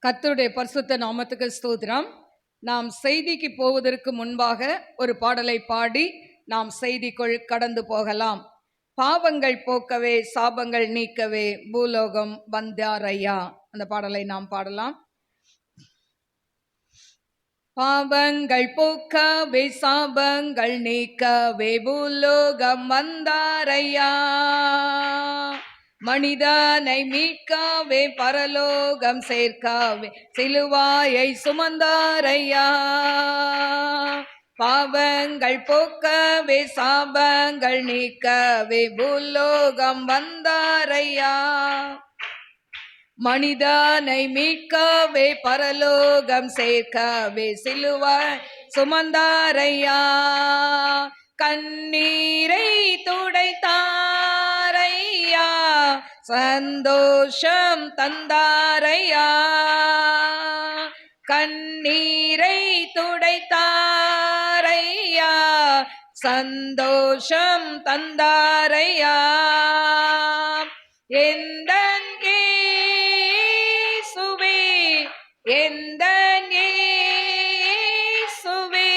கர்த்தருடைய பரிசுத்த நாமத்துக்கு ஸ்தோத்திரம். நாம் செய்திக்கு போவதற்கு முன்பாக ஒரு பாடலை பாடி நாம் செய்திக்குள் கடந்து போகலாம். பாவங்கள் போக்கவே சாபங்கள் நீக்கவே பூலோகம் வந்தாரையா, அந்த பாடலை நாம் பாடலாம். பாவங்கள் போக்கவே சாபங்கள் நீக்கவே பூலோகம் வந்தாரையா, மனிதனை மீட்கவே பரலோகம் சேர்க்கவே சிலுவாயை சுமந்தாரையா. பாவங்கள் போக்கவே சாபங்கள் நீக்கவே பூலோகம் வந்தாரையா, மனிதனை மீட்கவே பரலோகம் சேர்க்கவே சிலுவாய் சுமந்தாரையா. கண்ணீரை துடைத்தாரையா, சந்தோஷம் தந்தாரையா. கண்ணீரை துடைத்தாரையா, சந்தோஷம் தந்தாரையா. எந்தன் இயேசுவே, எந்தன் இயேசுவே,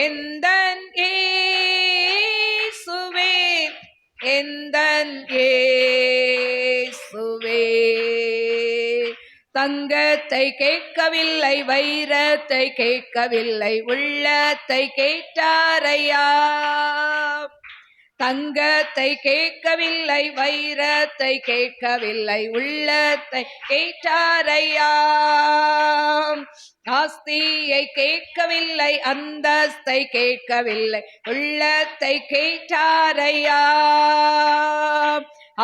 எந்தன் இயேசுவே, எந்தன் இயேசுவே. தங்கத்தை கேட்கவில்லை, வைரத்தை கேட்கவில்லை, உள்ளத்தை கேட்டாரையா. தங்கத்தை கேட்கவில்லை, வைரத்தை கேட்கவில்லை, உள்ளத்தை கேட்டாரையா. ஆஸ்தியை கேட்கவில்லை, அந்தஸ்தை கேட்கவில்லை, உள்ளத்தை கேட்டாரையா.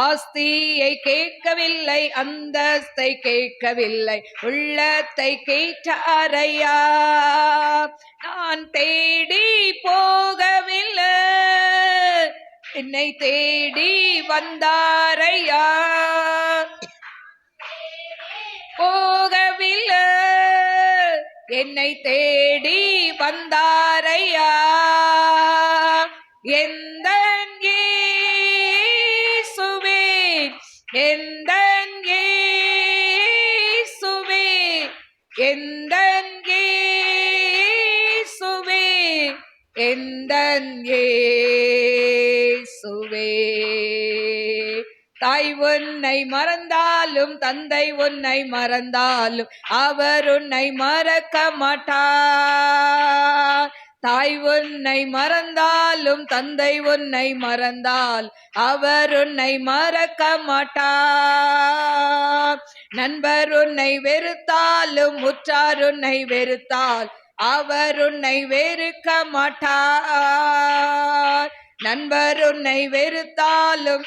ஆஸ்தியை கேட்கவில்லை, அந்தஸ்தை கேட்கவில்லை, உள்ளத்தை கேட்டாரையா. நான் தேடி போகவில்லை, என்னை தேடி வந்தாரையா. போகவில்லை, என்னை தேடி வந்தாரையா. எந்தன் இயேசுவே, எந்தன் இயேசுவே, எந்தன் இயேசுவே, எந்தன் இயேசுவே. தாய் உன்னை மறந்தாலும் தந்தை உன்னை மறந்தாலும் அவர் உன்னை மறக்க மாட்டார். தாய் உன்னை மறந்தாலும் தந்தை உன்னை மறந்தால் அவர் உன்னை மறக்க மாட்டார். நண்பர் உன்னை வெறுத்தாலும் உற்றார் உன்னை வெறுத்தால் அவர் உன்னை வெறுக்க மாட்டார். நண்பர் உன்னை வெறுத்தாலும்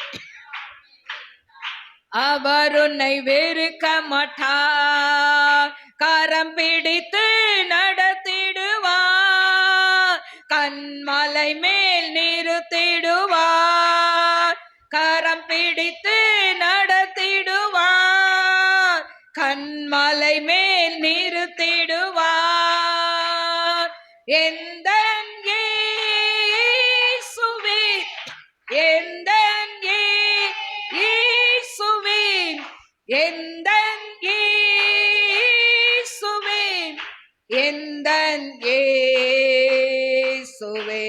அவர் உன்னை வெறுக்க மாட்டார். கரம் பிடித்து நடத்திடுவார், கண்மலை மேல் நிறுத்திடுவார். கரம் பிடித்து நடத்திடுவார், கண்மலை மேல் நிறுத்திடுவார். எந்தன் இயேசுவே, எந்தன் இயேசுவே, எந்தன் இயேசுவே, எந்தன் இயேசுவே.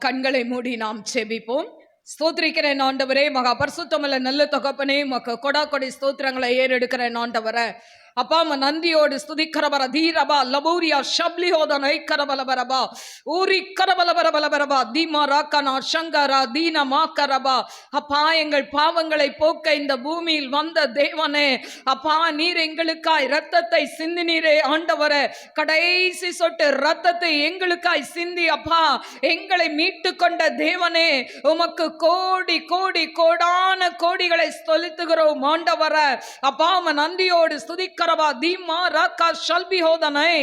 கண்களை மூடி நாம் செபிப்போம். ஸ்தோத்திரிக்கிறேன் ஆண்டவரே, மகா பரிசுத்தமுள்ள நல்ல தகப்பனே, மக்க கொடா கொடி ஸ்தோத்திரங்களை ஏறெடுக்கிறேன் ஆண்டவரே. அப்பா நந்தியோடு ஸ்துதிக்கிறவர தீரபா லபூரியா ஷப்லி ஹோதனை கரபலபரபா ஊரி கரபலபரபலபரபா தீமா ராக்கனா சங்கரா தீன மாக்கரபா. அப்பா எங்கள் பாவங்களை போக்க இந்த பூமியில் வந்த தேவனே, அப்பா நீர் எங்களுக்காய் இரத்தத்தை சிந்தினீரே ஆண்டவரே. கடைசி சொட்டு இரத்தத்தை எங்களுக்காய் சிந்தி அப்பா எங்களை மீட்டு கொண்ட தேவனே, உமக்கு கோடி கோடி கோடான கோடிகளை ஸ்தோத்திரிக்கிறோம் ஆண்டவரே. அப்பா நந்தியோடு ஸ்துதிக்க கரபா தீமா ராக்கா ஷல்பி ஹோதனை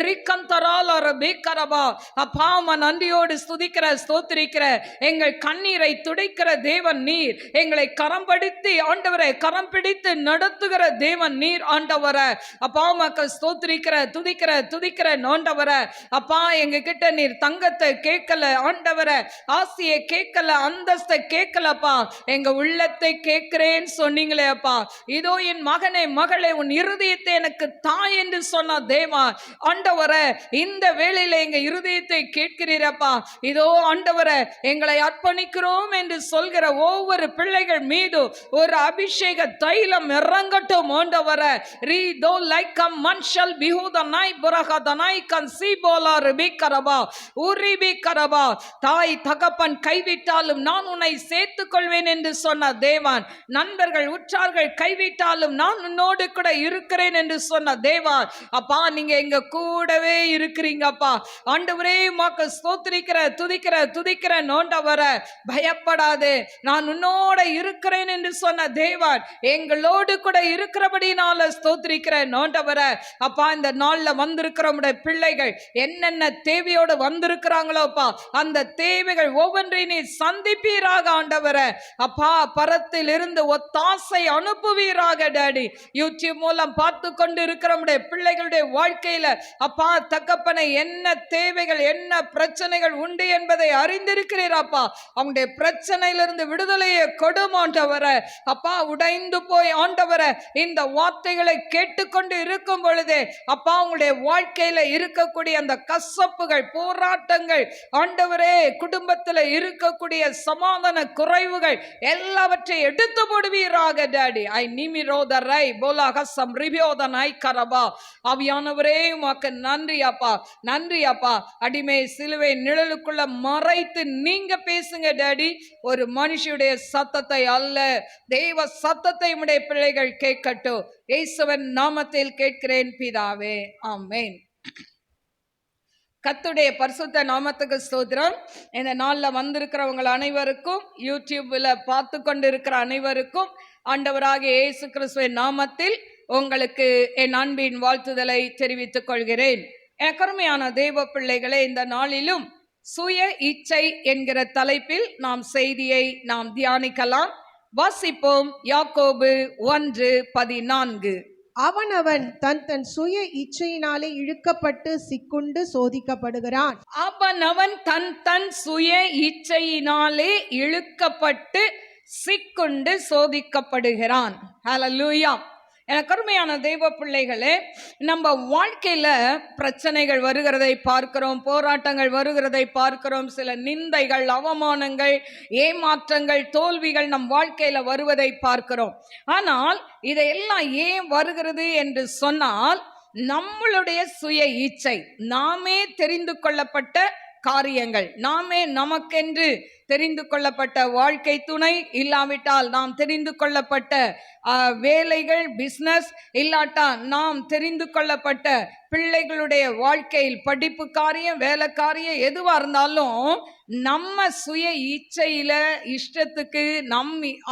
ரிக்கந்தரால ரபே கரபா. அப்பா நன்றியோடு ஸ்துதிக்கிற ஸ்தோத்திரிக்கிற எங்கள் கண்ணீரை துடைக்கிற தேவன் நீர். எங்களை கரம் பிடித்து ஆண்டவரை கரம் பிடித்து நடத்துகிற தேவன் நீர் ஆண்டவரை. அப்பா மக்கள் ஸ்தோத்திரிக்கிற துதிக்கிற ஆண்டவரை. அப்பா எங்க கிட்ட நீர் தங்கத்தை கேட்கல ஆண்டவரை, ஆசையை கேட்கல, அந்தஸ்தை கேட்கலப்பா, எங்க உள்ளத்தை கேட்கிறேன்னு சொன்னீங்களே அப்பா. இதோ என் மகனே மகளே உன் இருதயத்தை எனக்கு தாய் என்று சொன்ன தேவா ஆண்டவரை, இந்த வேளையில எங்க இருதயத்தை கேட்கிறீரப்பா. இதோ ஆண்டவரை எங்களை அர்ப்பணிக்கிறோம் என்று சொல்கிற ஒவ்வொரு பிள்ளைகள் மீது ஒரு அபிஷேக தைலம் இறங்கட்டும் ஆண்டவரை. ரீதோ லைக் அ மன்ஷல் பிஹூதனாய் புரஹதனாய் கன்சிபோலா ரிபிகரபா உரிபிகரபா. தாய் தகப்பன் கைவிட்டாலும் நான் உன்னை சேர்த்துக் கொள்வேன் என்று சொன்ன தேவன், நண்பர்கள் உற்றார்கள் கைவிட்டாலும் நான் உன்னோடு கூட இருக்கிறேன் என்று சொன்ன தேவன். அப்பா நீங்க எங்க கூடவே இருக்கிறீங்கப்பா ஆண்டவரே. உமக்கு ஸ்தோத்திரிக்கிற துதிக்கிற ஆண்டவரே. பயப்படாதே, நான் உன்னோட இருக்கிறேன் என்று சொன்ன தேவன் எங்களோடு கூட இருக்கிறபடினால ஸ்தோத்திரிக்கிற ஆண்டவரே. அப்பா இந்த நாள்ல வந்திருக்கிற உம்முடைய பிள்ளைகள் என்னென்ன தேவையோடு வந்திருக்கிறாங்களோப்பா, அந்த தேவைகள் ஒவ்வொன்றையும் நீ சந்திப்பீராக ஆண்டவரே. அப்பா பரத்தில் இருந்து ஒத்தாசை அனுப்புவீராக டாடி. யூடியூப் மூலம் பார்த்து கொண்டு இருக்கிற உம்முடைய பிள்ளைகளுடைய வாழ்க்கையில அப்பா தகப்பனை என்ன தேவைகள் என்ன பிரச்சனைகள் உண்டு என்பதை அறிந்திருக்கிறீராப்பா. அவங்களுடைய பிரச்சனையிலிருந்து விடுதலையை கொடும் ஆண்டவரே. அப்பா உடைந்து போய் ஆண்டவரே இந்த வார்த்தைகளை கேட்டுக்கொண்டு இருக்கும் பொழுதே அப்பா உங்களுடைய வாழ்க்கையில இருக்கக்கூடிய அந்த கசப்புகள் போராட்டங்கள் ஆண்டவரே, குடும்பத்தில் இருக்கக்கூடிய சமாதான குறைவுகள் எல்லாவற்றை எடுத்து போடுவீராக டாடி. ஐ நிமிரோதரை போலாகசம் ரிபியோதனை கரபா. ஆவியானவரே உமக்கு நன்றி அப்பா, நன்றி அப்பா. அடிமை சிலுவை நிழலுக்குள்ள மறைத்து நீங்க பேசுங்க டாடி. ஒரு மனுஷனுடைய சத்தத்தை அல்ல, தேவ சத்தத்தை உடைய பிள்ளைகள் கேட்கட்டும். இயேசுவின் நாமத்தில் கேட்கிறேன் பிதாவே, ஆமென். கர்த்தருடைய பரிசுத்த நாமத்துக்கு ஸ்தோத்திரம். இந்த நாளில் வந்திருக்கிறவங்க அனைவருக்கும், யூடியூப்ல பார்த்து கொண்டு இருக்கிற அனைவருக்கும் ஆண்டவராகிய இயேசு கிறிஸ்துவின் நாமத்தில் உங்களுக்கு என் அன்பின் வாழ்த்துதலை தெரிவித்துக் கொள்கிறேன். எனக்கு அருமையான தேவ பிள்ளைகளே, இந்த நாளிலும் சுய இச்சை என்கிற தலைப்பில் நாம் செய்தியை நாம் தியானிக்கலாம். வாசிப்போம். யாக்கோபு 1:14. அவனவன் தன் சுய இச்சையினாலே இழுக்கப்பட்டு சிக்குண்டு சோதிக்கப்படுகிறான். அவனவன் தன் சுய இச்சையினாலே இழுக்கப்பட்டு சிக்குண்டு சோதிக்கப்படுகிறான். ஹல்லேலூயா. எனக்கு அருமையான தெய்வ பிள்ளைகளே, நம்ம வாழ்க்கையில பிரச்சனைகள் வருகிறதை பார்க்கிறோம், போராட்டங்கள் வருகிறதை பார்க்கிறோம், சில நிந்தைகள், அவமானங்கள், ஏமாற்றங்கள், தோல்விகள் நம் வாழ்க்கையில வருவதை பார்க்கிறோம். ஆனால் இதையெல்லாம் ஏன் வருகிறது என்று சொன்னால், நம்மளுடைய சுய இச்சை, நாமே தெரிந்து கொள்ளப்பட்ட காரியங்கள், நாமே நமக்கென்று தெரிந்து கொள்ளப்பட்ட வாழ்க்கை துணை இல்லாவிட்டால், நாம் தெரிந்து கொள்ளப்பட்ட வேலைகள், பிஸ்னஸ் இல்லாட்டா, நாம் தெரிந்து கொள்ளப்பட்ட பிள்ளைகளுடைய வாழ்க்கையில் படிப்பு காரியம், வேலை காரியம் எதுவா இருந்தாலும் நம்ம சுய இச்சையில இஷ்டத்துக்கு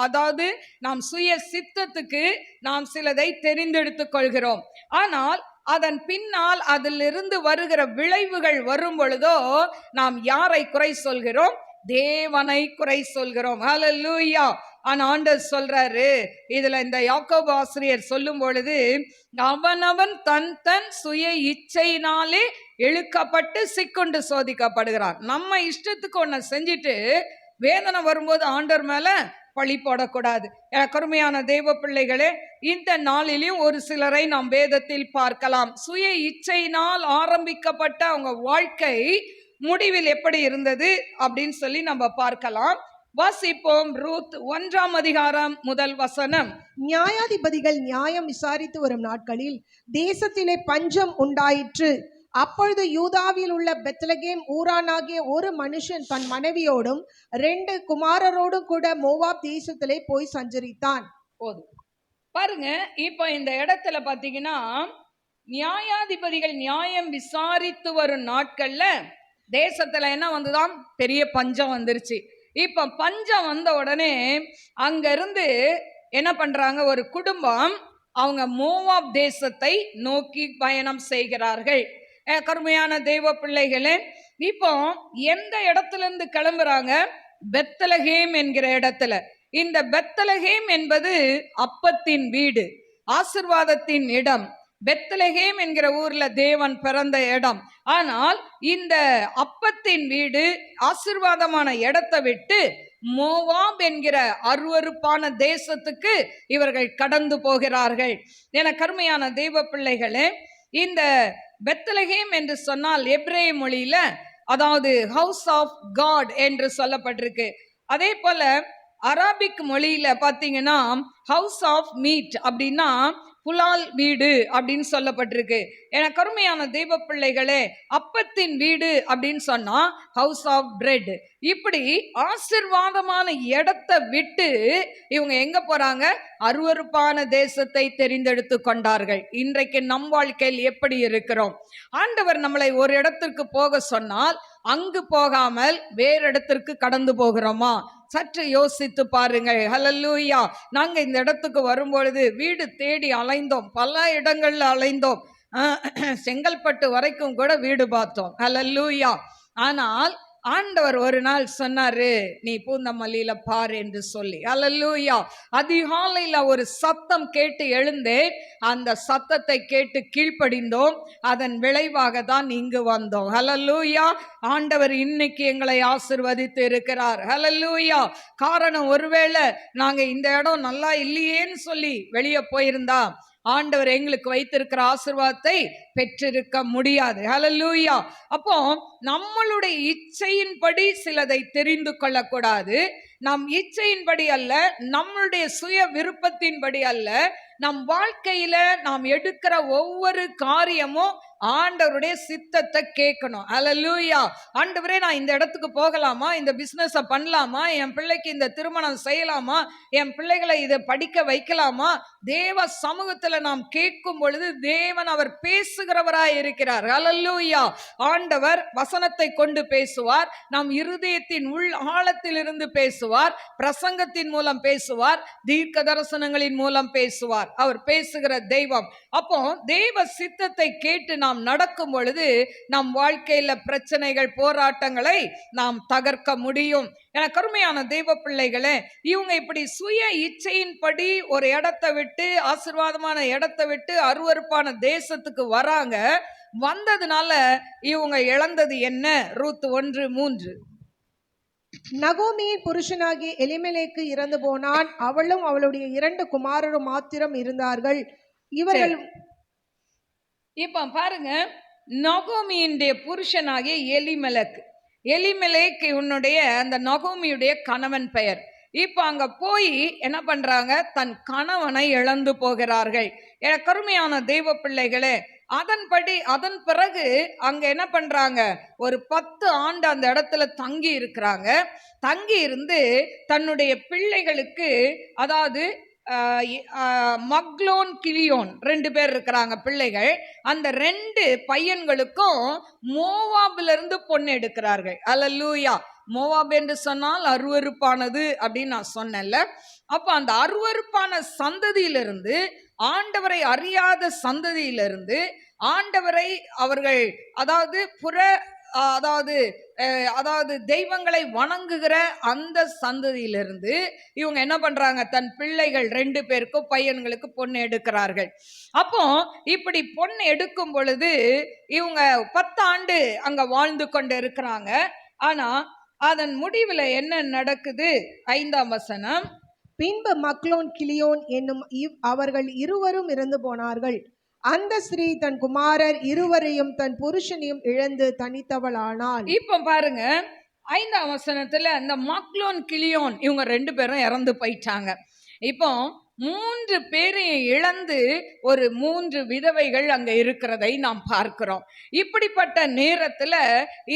அதாவது நாம் சுய சித்தத்துக்கு நாம் சிலதை தெரிந்தெடுத்துக் கொள்கிறோம். ஆனால் அதன் பின்னால் அதிலிருந்து வருகிற விளைவுகள் வரும் பொழுதோ நாம் யாரை குறை சொல்கிறோம்? தேவனை குறை சொல்கிறோம். ஹல்லேலூயா. ஆனா ஆண்டவர் சொல்றாரு இதுல, இந்த யாக்கோபு ஆசிரியர் சொல்லும் பொழுது, அவனவன் தன் சுய இச்சையினாலே இழுக்கப்பட்டு சிக்குண்டு சோதிக்கப்படுகிறான். நம்ம இஷ்டத்துக்கு ஒன்ன செஞ்சுட்டு வேதனை வரும்போது ஆண்டவர் மேல பழி போடக்கூடாது. கருமையான தெய்வ பிள்ளைகளே, இந்த நாளிலும் ஒரு சிலரை நாம் வேதத்தில் பார்க்கலாம். சுய இச்சையினால் ஆரம்பிக்கப்பட்ட அவங்க வாழ்க்கை முடிவில் எப்படி இருந்தது அப்படின்னு சொல்லி நம்ம பார்க்கலாம். வாசிப்போம். ரூத் 1:1 நியாயாதிபதிகள் நியாயம் விசாரித்து வரும் நாட்களில் தேசத்திலே பஞ்சம் உண்டாயிற்று. அப்பொழுது யூதாவில் உள்ள பெத்லகேம் ஊரானாகிய ஒரு மனுஷன் தன் மனைவியோடும் 2 குமாரரோடும் கூட மோவாப் தேசத்திலே போய் சஞ்சரித்தான். போதும் பாருங்க. இப்ப இந்த இடத்துல பாத்தீங்கன்னா, நியாயாதிபதிகள் நியாயம் விசாரித்து வரும் நாட்கள்ல தேசத்துல என்ன வந்துதான்? பெரிய பஞ்சம் வந்துருச்சு. இப்ப பஞ்சம் வந்த உடனே அங்க இருந்து என்ன பண்றாங்க? ஒரு குடும்பம் அவங்க மோவாப் தேசத்தை நோக்கி பயணம் செய்கிறார்கள். கருமையான தெய்வ பிள்ளைகளே, இப்போ எந்த இடத்துல இருந்து கிளம்புறாங்க? பெத்லகேம் என்கிற இடத்துல. இந்த பெத்லகேம் என்பது அப்பத்தின் வீடு, ஆசிர்வாதத்தின் இடம். பெத்லகேம் என்கிற ஊர்ல தேவன் பிறந்த இடம். ஆனால் இந்த அப்பத்தின் வீடு, ஆசிர்வாதமான இடத்தை விட்டு மோவாப் என்கிற அருவருப்பான தேசத்துக்கு இவர்கள் கடந்து போகிறார்கள். என கருமையான தெய்வ பிள்ளைகளே, இந்த பெத்லகேம் என்று சொன்னால் எபிரேய மொழியில அதாவது ஹவுஸ் ஆஃப் காட் என்று சொல்லப்பட்டிருக்கு. அதே போல அரபிக் மொழியில பாத்தீங்கன்னா ஹவுஸ் ஆஃப் மீட் அப்படின்னா புலால் வீடு அப்படின்னு சொல்லப்பட்டிருக்கு. என கருமையான தெய்வ பிள்ளைகளே, அப்பத்தின் வீடு அப்படின்னு சொன்னா ஹவுஸ் ஆஃப் பிரெட். இப்படி ஆசிர்வாதமான இடத்தை விட்டு இவங்க எங்க போறாங்க? அருவருப்பான தேசத்தை தெரிந்தெடுத்து கொண்டார்கள். இன்றைக்கு நம் வாழ்க்கையில் எப்படி இருக்கிறோம்? ஆண்டவர் நம்மளை ஒரு இடத்திற்கு போக சொன்னால் அங்கு போகாமல் வேறு இடத்திற்கு கடந்து போகிறோமா? சற்று யோசித்து பாருங்கள். ஹல்லேலூயா. நாங்க இந்த இடத்துக்கு வரும்பொழுது வீடு தேடி அலைந்தோம், பல இடங்கள்ல அலைந்தோம். செங்கல்பட்டு வரைக்கும் கூட வீடு பார்த்தோம். ஹல்லேலூயா. ஆனால் ஆண்டவர் ஒரு நாள் சொன்னாரு, நீ பூந்தமல்லியில பார் என்று சொல்லி. ஹல்லேலூயா. அதிகாலையில ஒரு சத்தம் கேட்டு எழுந்தேன். அந்த சத்தத்தை கேட்டு கீழ்ப்படிந்தோம். அதன் விளைவாக தான் இங்கு வந்தோம். ஹல்லேலூயா. ஆண்டவர் இன்னைக்கு எங்களை ஆசிர்வதித்து இருக்கிறார். ஹல்லேலூயா. காரணம், ஒருவேளை நாங்க இந்த இடம் நல்லா இல்லையேன்னு சொல்லி வெளியே போயிருந்தா ஆண்டவர் எங்களுக்கு வைத்திருக்கிற ஆசீர்வாதத்தை பெற்றிருக்க முடியாது. ஹல்லேலூயா. அப்போ நம்மளுடைய இச்சையின்படி சிலதை தெரிந்து கொள்ளக்கூடாது. நம் இச்சையின்படி அல்ல, நம்மளுடைய சுய விருப்பத்தின்படி அல்ல. நம் வாழ்க்கையில நாம் எடுக்கிற ஒவ்வொரு காரியமும் ஆண்டவருடைய சித்தத்தை கேட்கணும். ஹல்லேலூயா. ஆண்டவரே, நான் இந்த இடத்துக்கு போகலாமா? இந்த பிசினஸ் பண்ணலாமா? என் பிள்ளைக்கு இந்த திருமணம் செய்யலாமா? என் பிள்ளைகளை இதை படிக்க வைக்கலாமா? தேவ சமூகத்துல நாம் கேட்கும் பொழுது தேவன் அவர் பேசுகிறவராய் இருக்கிறார். ஹல்லேலூயா. ஆண்டவர் வசனத்தை கொண்டு பேசுவார், நம் இருதயத்தின் உள் ஆழத்தில் இருந்து பேசுவார், பிரசங்கத்தின் மூலம் பேசுவார், தீர்க்க தரிசனங்களின் மூலம் பேசுவார். அவர் பேசுகிற தெய்வம். அப்போ தேவ சித்தத்தை கேட்டு நாம் நடக்கும் பொழுது நம் வாழ்க்கையில பிரச்சனைகள், போராட்டங்களை நாம் தகர்க்க முடியும். என கருமையான தெய்வ பிள்ளைகளே, இவங்க இப்படி சுய இச்சையின்படி ஒரு இடத்தை விட்டு, ஆசீர்வாதமான இடத்தை விட்டு அருவருப்பான தேசத்துக்கு வராங்க. வந்ததுனால இவங்க இழந்தது என்ன? ரூத் 1:3. நகோமியின் புருஷனாகிய எலிமெலேக்கு இறந்து போனான். அவளும் அவளுடைய 2 குமாரரும் மாத்திரம் இருந்தார்கள். இவர்கள் இப்ப பாருங்க, நகோமியுடைய புருஷனாகிய எலிமெலேக். எலிமெலேக் இவனுடைய அந்த நகோமியுடைய கணவன் பெயர். இப்ப அங்க போய் என்ன பண்றாங்க? தன் கணவனை இழந்து போகிறார்கள். கருமையான தெய்வ பிள்ளைகளே, அதன் பிறகு அங்க என்ன பண்றாங்க? ஒரு 10 ஆண்டு அந்த இடத்துல தங்கி இருக்கிறாங்க. தங்கி இருந்து தன்னுடைய பிள்ளைகளுக்கு, அதாவது மக்லோன், கிலியோன் 2 பேர் இருக்கிறாங்க பிள்ளைகள். அந்த 2 பையன்களுக்கும் மோவாபில இருந்து பொண்ணு எடுக்கிறார்கள். அல்லேலூயா. மோவாப் என்று சொன்னால் அருவருப்பானது அப்படின்னு நான் சொன்னேன்ல. அப்ப அந்த அருவருப்பான சந்ததியிலிருந்து, ஆண்டவரை அறியாத சந்ததியிலிருந்து, ஆண்டவரை அவர்கள் அதாவது தெய்வங்களை வணங்குகிற அந்த சந்ததியிலிருந்து இவங்க என்ன பண்றாங்க? தன் பிள்ளைகள் 2 பேருக்கும், பையன்களுக்கு பொண்ணு எடுக்கிறார்கள். அப்போ இப்படி பொண்ணு எடுக்கும் பொழுது இவங்க 10 ஆண்டு அங்க வாழ்ந்து கொண்டு இருக்கிறாங்க. ஆனா அதன் முடிவுல என்ன நடக்குது? 5ஆம் வசனம். பின்பு மக்லோன், கிலியோன் என்னும் அவர்கள் இருவரும் இறந்து போனார்கள். அந்த ஸ்திரீ தன் குமாரர் இருவரையும் தன் புருஷனையும் இழந்து தனித்தவளானாள். இப்ப பாருங்க, 5ஆம் வசனத்துல அந்த மக்லோன், கிலியோன் இவங்க 2 பேரும் இறந்து போயிட்டாங்க. இப்போ 3 பேரையும் இழந்து ஒரு 3 விதவைகள் அங்க இருக்கிறதை நாம் பார்க்கிறோம். இப்படிப்பட்ட நேரத்துல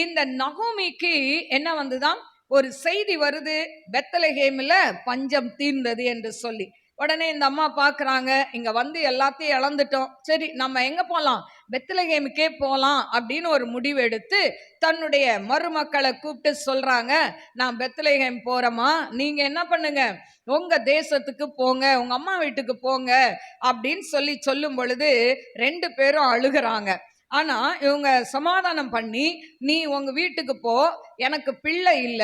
இந்த நகோமிக்கு என்ன வந்துதான்? ஒரு செய்தி வருது, பெத்லகேமில் பஞ்சம் தீர்ந்தது என்று சொல்லி. உடனே இந்த அம்மா பாக்குறாங்க, இங்க வந்து எல்லாத்தையும் இழந்துட்டோம், சரி நம்ம எங்க போலாம், பெத்லகேமுக்கே போலாம் அப்படின்னு ஒரு முடிவு எடுத்து தன்னுடைய மருமக்களை கூப்பிட்டு சொல்றாங்க, நான் பெத்லகேம் போறேமா, நீங்க என்ன பண்ணுங்க, உங்க தேசத்துக்கு போங்க, உங்க அம்மா வீட்டுக்கு போங்க அப்படின்னு சொல்லும் பொழுது 2 பேரும் அழுகுறாங்க. ஆனா இவங்க சமாதானம் பண்ணி, நீ உங்க வீட்டுக்கு போ, எனக்கு பிள்ளை இல்ல,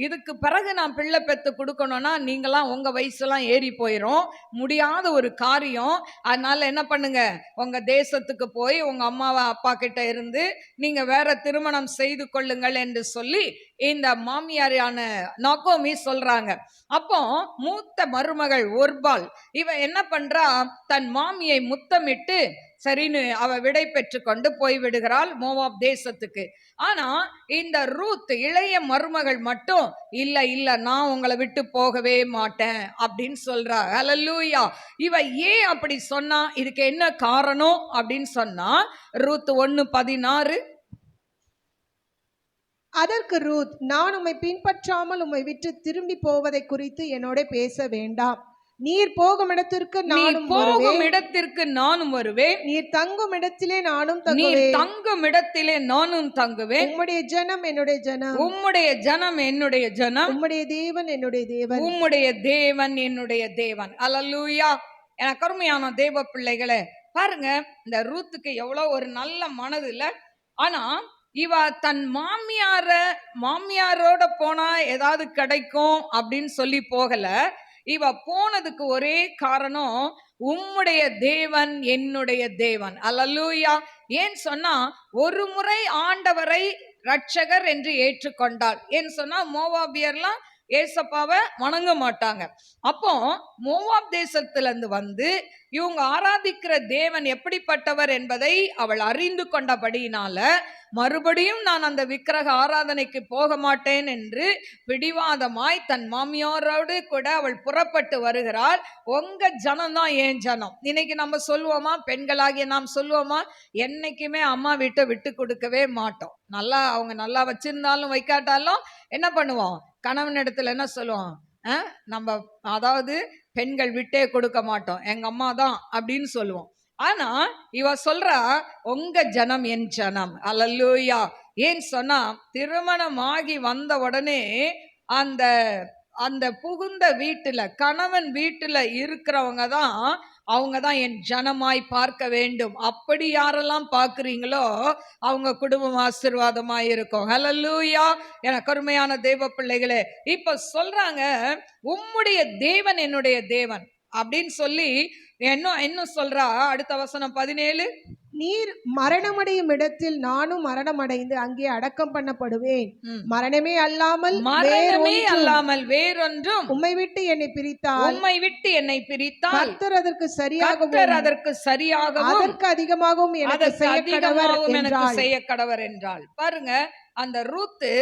இதுக்கு பிறகு நான் பிள்ளை பெத்து கொடுக்கணும்னா நீங்களாம் உங்க வயசுலாம் ஏறி போயிரும், முடியாத ஒரு காரியம், அதனால என்ன பண்ணுங்க, உங்க தேசத்துக்கு போய் உங்க அம்மாவா அப்பா கிட்ட இருந்து நீங்க வேற திருமணம் செய்து கொள்ளுங்கள் என்று சொல்லி இந்த மாமியாரான நகோமி சொல்றாங்க. அப்போ மூத்த மருமகள் ஒர்பால் இவ என்ன பண்றா, தன் மாமியை முத்தமிட்டு சரின்னு அவ விடை பெற்று கொண்டு போய் விடுகிறாள் மோவாப் தேசத்துக்கு. ஆனா இந்த ரூத் இளைய மருமகள் மட்டும் இல்ல இல்ல, நான் உங்களை விட்டு போகவே மாட்டேன் அப்படின்னு சொல்றா. ஹல்லேலூயா. இவ ஏன் அப்படி சொன்னா, இதுக்கு என்ன காரணம் அப்படின்னு சொன்னா, ரூத் 1:16. அதற்கு ரூத், நான் உம்மை பின்பற்றாமல் உம்மை விட்டு திரும்பி போவதை குறித்து என்னோட பேச வேண்டாம், நீர் போகும் இடத்திற்கு நானும் வருவேன், நீர் தங்கும் இடத்திலே நானும் தங்குவேன், உம்முடைய ஜனம் என்னுடைய ஜனம், உம்முடைய ஜனம் என்னுடைய ஜனம், உம்முடைய தேவன் என்னுடைய தேவன், உம்முடைய தேவன் என்னுடைய தேவன். அல்லேலூயா. எனக்கு அருமையான தேவ பிள்ளைகளே, பாருங்க இந்த ரூத்துக்கு எவ்வளவு ஒரு நல்ல மனது இல்ல. ஆனா இவ தன் மாமியாரோட போனா ஏதாவது கிடைக்கும் அப்படின்னு சொல்லி போகல. இவ போனதுக்கு ஒரே காரணம், உம்முடைய தேவன் என்னுடைய தேவன். அல்லேலூயா. ஏன் சொன்னா, ஒரு முறை ஆண்டவரை ரட்சகர் என்று ஏற்றுக்கொண்டாள். ஏன் சொன்னா மோவாபியர்லாம் ஏசப்பாவை வணங்க மாட்டாங்க. அப்போ மோவாப் தேசத்துல இருந்து வந்து இவங்க ஆராதிக்கிற தேவன் எப்படிப்பட்டவர் என்பதை அவள் அறிந்து கொண்டபடியினால, மறுபடியும் நான் அந்த விக்கிரக ஆராதனைக்கு போக மாட்டேன் என்று பிடிவாதமாய் தன் மாமியாரோடு கூட அவள் புறப்பட்டு வருகிறாள். உங்க ஜனம் தான் ஏன் ஜனம். இன்னைக்கு நம்ம சொல்லுவோமா, பெண்களாகிய நாம் சொல்லுவோமா, என்னைக்குமே அம்மா வீட்டை விட்டு கொடுக்கவே மாட்டோம். அவங்க நல்லா வச்சிருந்தாலும் வைக்காட்டாலும் என்ன பண்ணுவோம், கணவன் இடத்துல என்ன சொல்லுவோம், நம்ம அதாவது பெண்கள் விட்டே கொடுக்க மாட்டோம், எங்க அம்மா தான் அப்படின்னு சொல்லுவோம். ஆனா இவ சொல்றா, உங்க ஜனம் என் ஜனம். அல்லேலூயா. ஏன் சொன்னா, திருமணம் ஆகி வந்த உடனே அந்த அந்த புகுந்த வீட்டுல, கணவன் வீட்டுல இருக்கிறவங்க தான், அவங்க தான் என் ஜனமாய் பார்க்க வேண்டும். அப்படி யாரெல்லாம் பார்க்குறீங்களோ அவங்க குடும்பம் ஆசீர்வாதமாய் இருக்கும். ஹல்லேலூயா. எனக்கு அருமையான தேவ பிள்ளைகளே, இப்ப சொல்றாங்க, உம்முடைய தேவன் என்னுடைய தேவன் அப்படின்னு சொல்லி இன்னும் சொல்றா. அடுத்த வசனம் 17, நீர் மரணமடையும் இடத்தில் நானும் மரணமடைந்து அங்கே அடக்கம் பண்ணப்படுவேன், மரணமே அல்லாமல் வேறொன்றும் உம்மை விட்டு என்னை பிரித்தால் கர்த்தர் அதற்கு சரியாகவும் அதற்கு அதிகமாகவும் எனக்கு செய்ய கடவர் என்றாள். பாருங்க, அந்த ரூத்து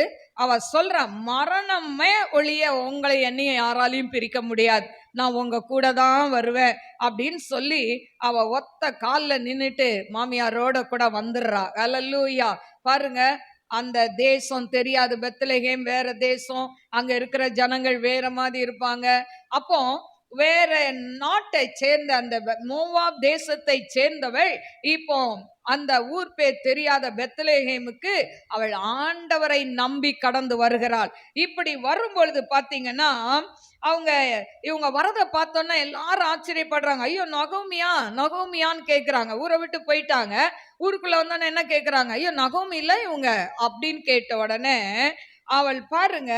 அவ சொல்ற, மரணமே ஒழிய உங்களை என்னைய யாராலையும் பிரிக்க முடியாது, நான் உங்க கூட தான் வருவேன் அப்படின்னு சொல்லி அவ ஒத்த காலில் நின்னுட்டு மாமியாரோட கூட வந்துடுறா. அல்லேலூயா. பாருங்க, அந்த தேசம் தெரியாது, பெத்லகேம் வேற தேசம், அங்க இருக்கிற ஜனங்கள் வேற மாதிரி இருப்பாங்க. அப்போ வேற நாட்டை சேர்ந்த அந்த மோவாப் தேசத்தை சேர்ந்தவள் இப்போ அந்த ஊர் பேர் தெரியாத பெத்லகேமுக்கு அவள் ஆண்டவரை நம்பி கடந்து வருகிறாள். இப்படி வரும்பொழுது பாத்தீங்கன்னா, இவங்க வரதை பார்த்தோன்னா எல்லாரும் ஆச்சரியப்படுறாங்க. ஐயோ, நகோமியான்னு கேட்குறாங்க. ஊரை விட்டு போயிட்டாங்க, ஊருக்குள்ள வந்தோன்னு என்ன கேட்குறாங்க, ஐயோ நகோமி இல்லை இவங்க அப்படின்னு கேட்ட உடனே அவள் பாருங்க,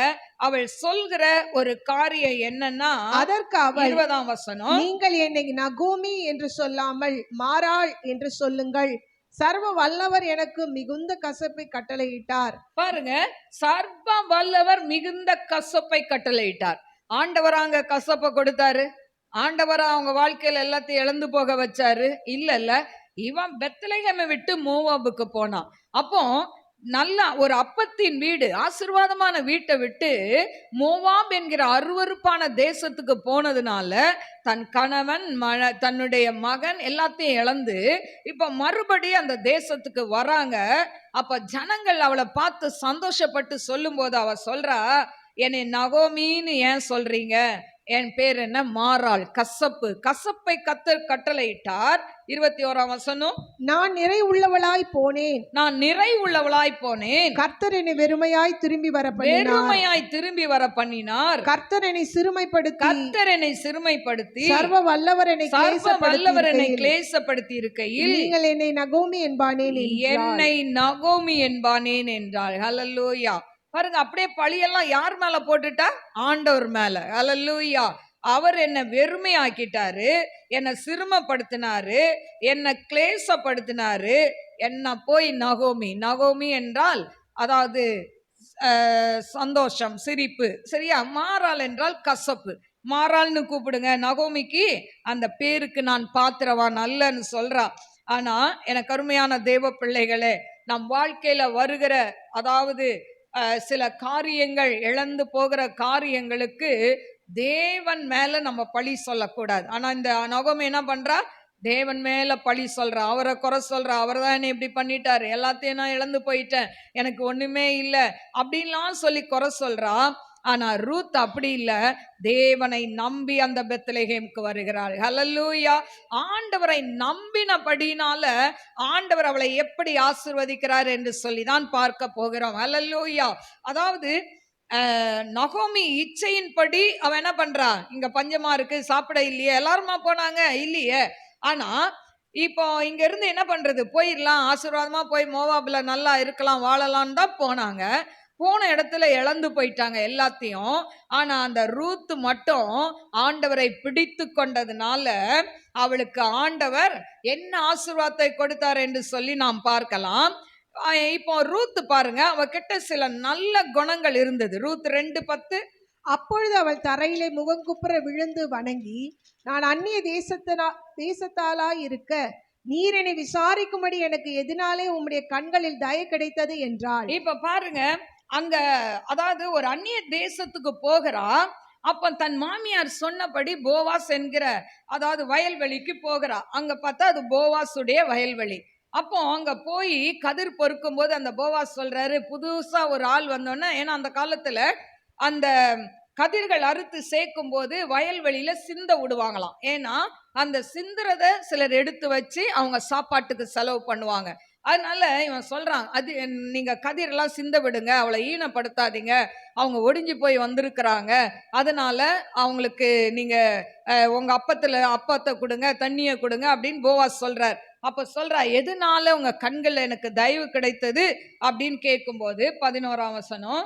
அவள் சொல்கிற ஒரு காரியம் என்னன்னா, அதற்கு அவள் 20ஆம் வசனம், நீங்கள் என்னை நகோமி என்று சொல்லாமல் மாறாள் என்று சொல்லுங்கள், சர்வ வல்லவர் எனக்கு மிகுந்த கசப்பை கட்டளையிட்டார். பாருங்க, சர்வ வல்லவர் மிகுந்த கசப்பை கட்டளையிட்டார். ஆண்டவர் அங்க கசப்பை கொடுத்தாரு, ஆண்டவர் அவங்க வாழ்க்கையில எல்லாத்தையும் இழந்து போக வச்சாரு? இல்ல, இவன் பெத்லகேமை விட்டு மோவாபுக்கு போனான். அப்போ நல்லா ஒரு அப்பத்தின் வீடு, ஆசீர்வாதமான வீட்டை விட்டு மோவாப் என்கிற அருவருப்பான தேசத்துக்கு போனதுனால தன் கணவன் தன்னுடைய மகன் எல்லாத்தையும் இழந்து இப்ப மறுபடியும் அந்த தேசத்துக்கு வராங்க. அப்ப ஜனங்கள் அவளை பார்த்து சந்தோஷப்பட்டு சொல்லும் போது அவ சொல்றா, என்னை நகோமின்னு ஏன் சொல்றீங்க, என் பேர் என்ன? மாறாள், கசப்பு. கசப்பை கத்தர் கட்டளையிட்டார். 21ஆம் வசனம், நான் நிறை உள்ளவளாய் போனேன், நான் நிறை உள்ளவளாய் போனேன், கர்த்தர் என்னை வெறுமையாய் திரும்பி வர பண்ணினார். வெறுமையாய் திரும்பி வர பண்ணினார். கர்த்தர் என்னை சிறுமைப்படுத்தி, கர்த்தர் என்னை சிறுமைப்படுத்தி, சர்வ வல்லவர் என்னை சர்வ வல்லவர் என்னை கிளேசப்படுத்தி கிளேசப்படுத்தி இருக்கையில் நீங்கள் என்னை நகோமி என்பானேன் என்றார். என்னை நகோமி என்பானேன் என்றாள். ஹல்லேலூயா. பாருங்க, அப்படியே பழியெல்லாம் யார் மேல போட்டுட்டா? ஆண்டவர் மேல. ஹல்லேலூயா. அவர் என்னை வெறுமையாக்கிட்டாரு, என்னை சிறுமப்படுத்தினாரு, என்னை கிளேசப்படுத்தினாரு. என்ன போய் நகோமி. நகோமி என்றால் அதாவது சந்தோஷம், சிரிப்பு. சரியா? மாறாள் என்றால் கசப்பு. மாறாள்னு கூப்பிடுங்க. நகோமிக்கு அந்த பேருக்கு நான் பாத்திரவான் அல்லன்னு சொல்றா. ஆனா எனக்கு அருமையான தேவ பிள்ளைகளே, நம் வாழ்க்கையில வருகிற அதாவது சில காரியங்கள், இழந்து போகிற காரியங்களுக்கு தேவன் மேல நம்ம பழி சொல்லக்கூடாது. ஆனா இந்த நகோமி என்ன பண்றா? தேவன் மேல பழி சொல்றா, அவரை குறை சொல்றா. அவர் தான் என்னை இப்படி பண்ணிட்டாரு, எல்லாத்தையும் நான் இழந்து போயிட்டேன், எனக்கு ஒண்ணுமே இல்லை அப்படின்லாம் சொல்லி குறை சொல்றா. ஆனா ரூத் அப்படி இல்லை. தேவனை நம்பி அந்த பெத்லெகேமுக்கு வருகிறாள். ஹல்லேலூயா. ஆண்டவரை நம்பினபடினால ஆண்டவர் அவளை எப்படி ஆசீர்வதிக்கிறார் என்று சொல்லி தான் பார்க்க போகிறோம். ஹல்லேலூயா. அதாவது நகோமி இச்சையின்படி அவன் என்ன பண்றா? இங்க பஞ்சமா இருக்கு, சாப்பிட இல்லையே, எல்லாருமா போனாங்க இல்லையே. ஆனா இப்போ இங்க இருந்து என்ன பண்றது? போயிடலாம், ஆசீர்வாதமா போய் மோவாப்ல நல்லா இருக்கலாம், வாழலான்னு தான் போனாங்க. போன இடத்துல இழந்து போயிட்டாங்க எல்லாத்தையும். ஆனா அந்த ரூத் மட்டும் ஆண்டவரை பிடித்து கொண்டதுனால அவளுக்கு ஆண்டவர் என்ன ஆசீர்வாதத்தை கொடுத்தார் என்று சொல்லி நாம் பார்க்கலாம். இப்போ ரூத் பாருங்க, அவகிட்ட சில நல்ல குணங்கள் இருந்தது. ரூத் 2:10, அப்பொழுது அவள் தரையிலே முகங்குப்புற விழுந்து வணங்கி, நான் அந்நிய தேசத்தாலாய் இருக்க நீர் என்னை விசாரிக்கும்படி எனக்கு எதனாலே உம்முடைய கண்களில் தயை கிடைத்தது என்றாள். இப்ப பாருங்க, அங்க அதாவது ஒரு அந்நிய தேசத்துக்கு போகிறா. அப்ப தன் மாமியார் சொன்னபடி போவாஸ் என்கிற அதாவது வயல்வெளிக்கு போகிறா. அங்க பார்த்தா அது போவாசுடைய வயல்வெளி. அப்போ அங்க போய் கதிர் பொறுக்கும் போது அந்த போவாஸ் சொல்றாரு, புதுசா ஒரு ஆள் வந்தோன்னே, ஏன்னா அந்த காலத்துல அந்த கதிர்கள் அறுத்து சேர்க்கும் போது வயல்வெளியில சிந்த விடுவாங்களாம். ஏன்னா அந்த சிந்துறத சிலர் எடுத்து வச்சு அவங்க சாப்பாட்டுக்கு செலவு பண்ணுவாங்க. அதனால இவன் சொல்றான், அது நீங்க கதிரெல்லாம் சிந்த விடுங்க, அவளை ஈனப்படுத்தாதீங்க, அவங்க ஒடிஞ்சு போய் வந்திருக்கிறாங்க, அதனால அவங்களுக்கு நீங்க உங்க அப்பத்தை கொடுங்க, தண்ணியை கொடுங்க அப்படின்னு போவாஸ் சொல்றார். அப்ப சொல்றா, எதனால உங்க கண்கள் எனக்கு தயவு கிடைத்தது அப்படின்னு கேட்கும்போது 11ஆம் வசனம்,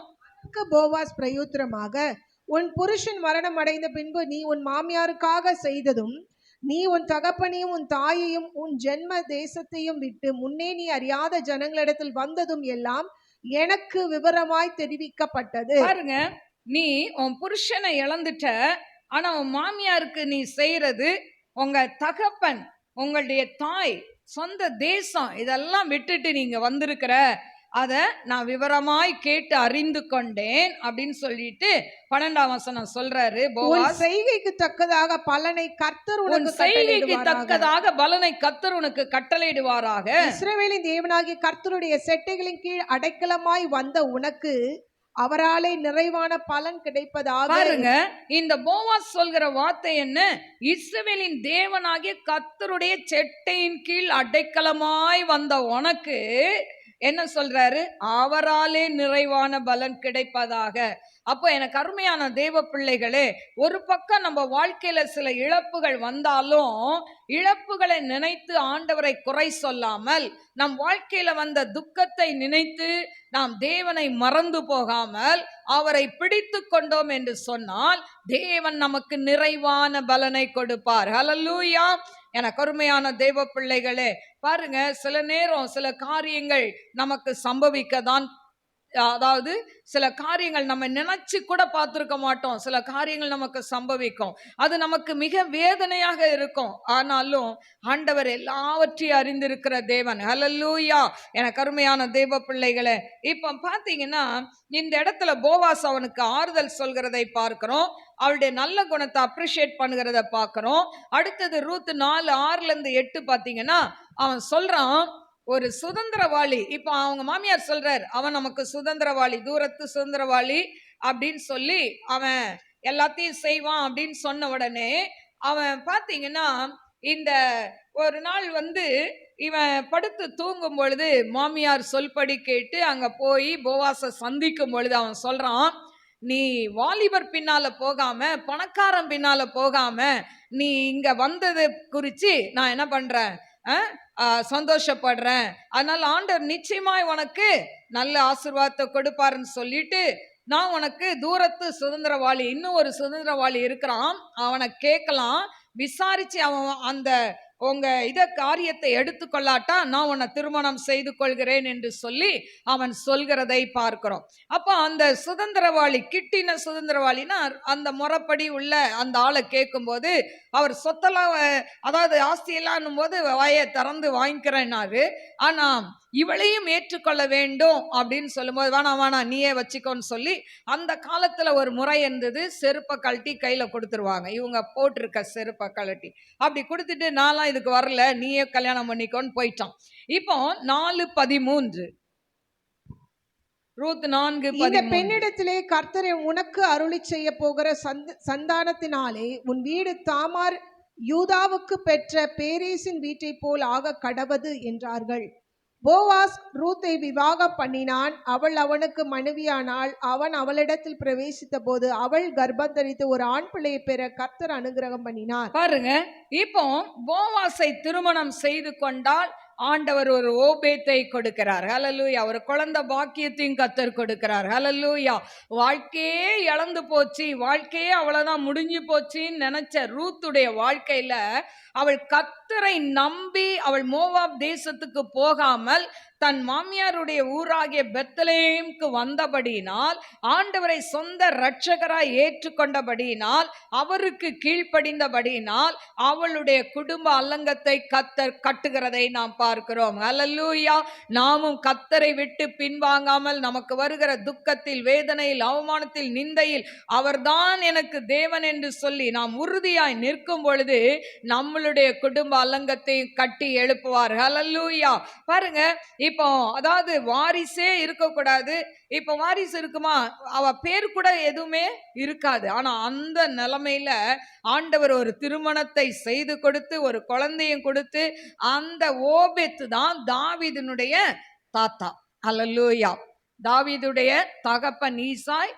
போவாஸ் பிரயுத்தரமாக, உன் புருஷன் மரணம் அடைந்த பின்பு நீ உன் மாமியாருக்காக செய்ததும், நீ உன் தகப்பனையும் உன் தாயையும் உன் ஜென்ம தேசத்தையும் விட்டு முன்னே நீ அறியாத ஜனங்களிடத்தில் வந்ததும் எல்லாம் எனக்கு விவரமாய் தெரிவிக்கப்பட்டது. பாருங்க, நீ உன் புருஷனை இழந்துட்ட, ஆனா உன் மாமியாருக்கு நீ செய்யறது, உங்க தகப்பன், உங்களுடைய தாய், சொந்த தேசம் இதெல்லாம் விட்டுட்டு நீங்க வந்திருக்கிற, அத நான் விவரமாய் கேட்டு அறிந்து கொண்டேன் அப்படின்னு சொல்லிட்டு 12ஆம் வசனம் சொல்றாரு. போவாஸ், செய்கைக்கு தக்கதாக பலனை கர்த்தர் உனக்கு செய்கைக்கு தக்கதாக பலனை கர்த்தர் உனக்கு கட்டளையிடுவாராக. இஸ்ரவேலின் தேவனாகிய கர்த்தருடைய செட்டைகளின் கீழ் அடைக்கலமாய் வந்த உனக்கு அவராலே நிறைவான பலன் கிடைப்பதாக. பாருங்க, இந்த போவாஸ் சொல்கிற வார்த்தை என்ன? இஸ்ரவேலின் தேவனாகிய கர்த்தருடைய செட்டையின் கீழ் அடைக்கலமாய் வந்த உனக்கு என்ன சொல்றாரு? அவராலே நிறைவான பலன் கிடைப்பதாக. அப்போ எனக்கு அருமையான தேவ பிள்ளைகளே, ஒரு பக்கம் நம்ம வாழ்க்கையில சில இழப்புகள் வந்தாலும் இழப்புகளை நினைத்து ஆண்டவரை குறை சொல்லாமல், நம் வாழ்க்கையில வந்த துக்கத்தை நினைத்து நாம் தேவனை மறந்து போகாமல் அவரை பிடித்து கொண்டோம் என்று சொன்னால் தேவன் நமக்கு நிறைவான பலனை கொடுப்பார். ஹல்லேலூயா. எனக்கு அருமையான தேவ பிள்ளைகளே, பாருங்க, சில நேரம் சில காரியங்கள் நமக்கு சம்பவிக்க தான், அதாவது சில காரியங்கள் நம்ம நினைச்சு கூட பார்த்திருக்க மாட்டோம், சில காரியங்கள் நமக்கு சம்பவிக்கும், அது நமக்கு மிக வேதனையாக இருக்கும். ஆனாலும் ஆண்டவர் எல்லாவற்றையும் அறிந்திருக்கிற தேவன். ஹல்லேலூயா. எனக்கு அருமையான தேவ பிள்ளைகளே, இப்ப பாத்தீங்கன்னா இந்த இடத்துல போவாஸ் அவனுக்கு ஆறுதல் சொல்கிறதை பார்க்கிறோம், அவளுடைய நல்ல குணத்தை அப்ரிஷியேட் பண்ணுகிறத பார்க்கிறோம். அடுத்தது ரூத் 4:6-8 பாத்தீங்கன்னா அவன் சொல்றான், ஒரு சுதந்திரவாளி. இப்ப அவங்க மாமியார் சொல்றார், அவன் நமக்கு சுதந்திரவாளி, தூரத்து சுதந்திரவாளி அப்படின்னு சொல்லி அவன் எல்லாத்தையும் செய்வான் அப்படின்னு சொன்ன உடனே அவன் பாத்தீங்கன்னா இந்த ஒரு நாள் இவன் படுத்து தூங்கும் பொழுது மாமியார் சொல்படி கேட்டு அங்க போய் போவாச சந்திக்கும் பொழுது அவன் சொல்றான், நீ வாலிபர் பின்னால போகாம பணக்காரன் பின்னால போகாம நீ இங்க வந்தது குறிச்சு நான் என்ன பண்றேன், சந்தோஷப்படுறேன். அதனால ஆண்டவர் நிச்சயமாய் உனக்கு நல்ல ஆசீர்வாதத்தை கொடுப்பாருன்னு சொல்லிட்டு நான் உனக்கு தூரத்து சுதந்திரவாளி, இன்னும் ஒரு சுதந்திரவாளி இருக்கிறான், அவனை கேட்கலாம், விசாரிச்சு அவன் அந்த உங்க காரியத்தை எடுத்துக்கொள்ளாட்டா நான் உன்னை திருமணம் செய்து கொள்கிறேன் என்று சொல்லி அவன் சொல்கிறதை பார்க்கிறோம். அப்ப அந்த சுதந்திரவாளி, கிட்டின சுதந்திரவாளினா அந்த முறைப்படி உள்ள அந்த ஆளை கேட்கும் போது அவர் சொத்தெல்லாம், அதாவது ஆஸ்தியெல்லாம் போது வாயை திறந்து வாங்கிக்கிறேன்னாரு. ஆனா இவளையும் ஏற்றுக்கொள்ள வேண்டும் அப்படின்னு சொல்லும்போது வேணாம் நீயே வச்சுக்கோன்னு சொல்லி அந்த காலத்துல ஒரு முறை இருந்தது, செருப்பை கழட்டி கையில கொடுத்துருவாங்க. இவங்க போட்டிருக்க செருப்பை கழட்டி அப்படி கொடுத்துட்டு நான்லாம் இதுக்கு வரல, நீயே கல்யாணம் பண்ணிக்கோன்னு போயிட்டான். இப்போ 4:13 ரூத் 4:13 இந்த பெண்ணிடத்திலே கர்த்தரை உனக்கு அருளி செய்ய போகிற சந்தானத்தினாலே உன் வீடு தாமார் யூதாவுக்கு பெற்ற பேரேசின் வீட்டை போல் ஆக கடவது என்றார்கள். போவாஸ் ரூத்தை விவாகம் பண்ணினான், அவள் அவனுக்கு மனைவியானாள். அவன் அவளிடத்தில் பிரவேசித்த போது அவள் கர்ப்பம் தரித்து ஒரு ஆண் பிள்ளையை பெற கர்த்தர் அனுகிரகம் பண்ணினார். பாருங்க, இப்போ போவாசை திருமணம் செய்து கொண்டால் ஆண்டவர் ஒரு ஓபேத்தை கொடுக்கிறார். ஹல்லேலூயா. ஒரு குழந்தை பாக்கியத்தையும் கர்த்தர் கொடுக்கிறார். ஹல்லேலூயா. வாழ்க்கையே இழந்து போச்சு, வாழ்க்கையே அவ்வளவுதான் முடிஞ்சு போச்சுன்னு நினைச்ச ரூத்துடைய வாழ்க்கையில அவள் கர்த்தரை நம்பி அவள் மோவாப் தேசத்துக்கு போகாமல் தன் மாமியாருடைய ஊராகிய பெத்லெகேமுக்கு வந்தபடியினால், ஆண்டவரை சொந்த இரட்சகராய் ஏற்றுக்கொண்டபடியினால், அவருக்கு கீழ்ப்படிந்தபடியினால் அவளுடைய குடும்ப அல்லங்கத்தை கர்த்தர் கட்டுகிறதை நாம் பார்க்கிறோம். ஹல்லேலூயா. நாமும் கர்த்தரை விட்டு பின்வாங்காமல் நமக்கு வருகிற துக்கத்தில், வேதனையில், அவமானத்தில், நிந்தையில் அவர்தான் எனக்கு தேவன் என்று சொல்லி நாம் உறுதியாய் நிற்கும் பொழுது நம்மளுடைய குடும்ப அல்லங்கத்தை கட்டி எழுப்புவார். ஹல்லேலூயா. பாருங்க, இப்போ அதாவது வாரிசே இருக்கக்கூடாது. இப்போ வாரிசு இருக்குமா, அவ பேர் கூட எதுவுமே இருக்காது. ஆனா அந்த நிலைமையில ஆண்டவர் ஒரு திருமணத்தை செய்து கொடுத்து ஒரு குழந்தையும் கொடுத்து, அந்த ஓபேத்து தான் தாவீதினுடைய தாத்தா. ஹல்லேலூயா. தாவீதுடைய தகப்பன் ஈசாய்,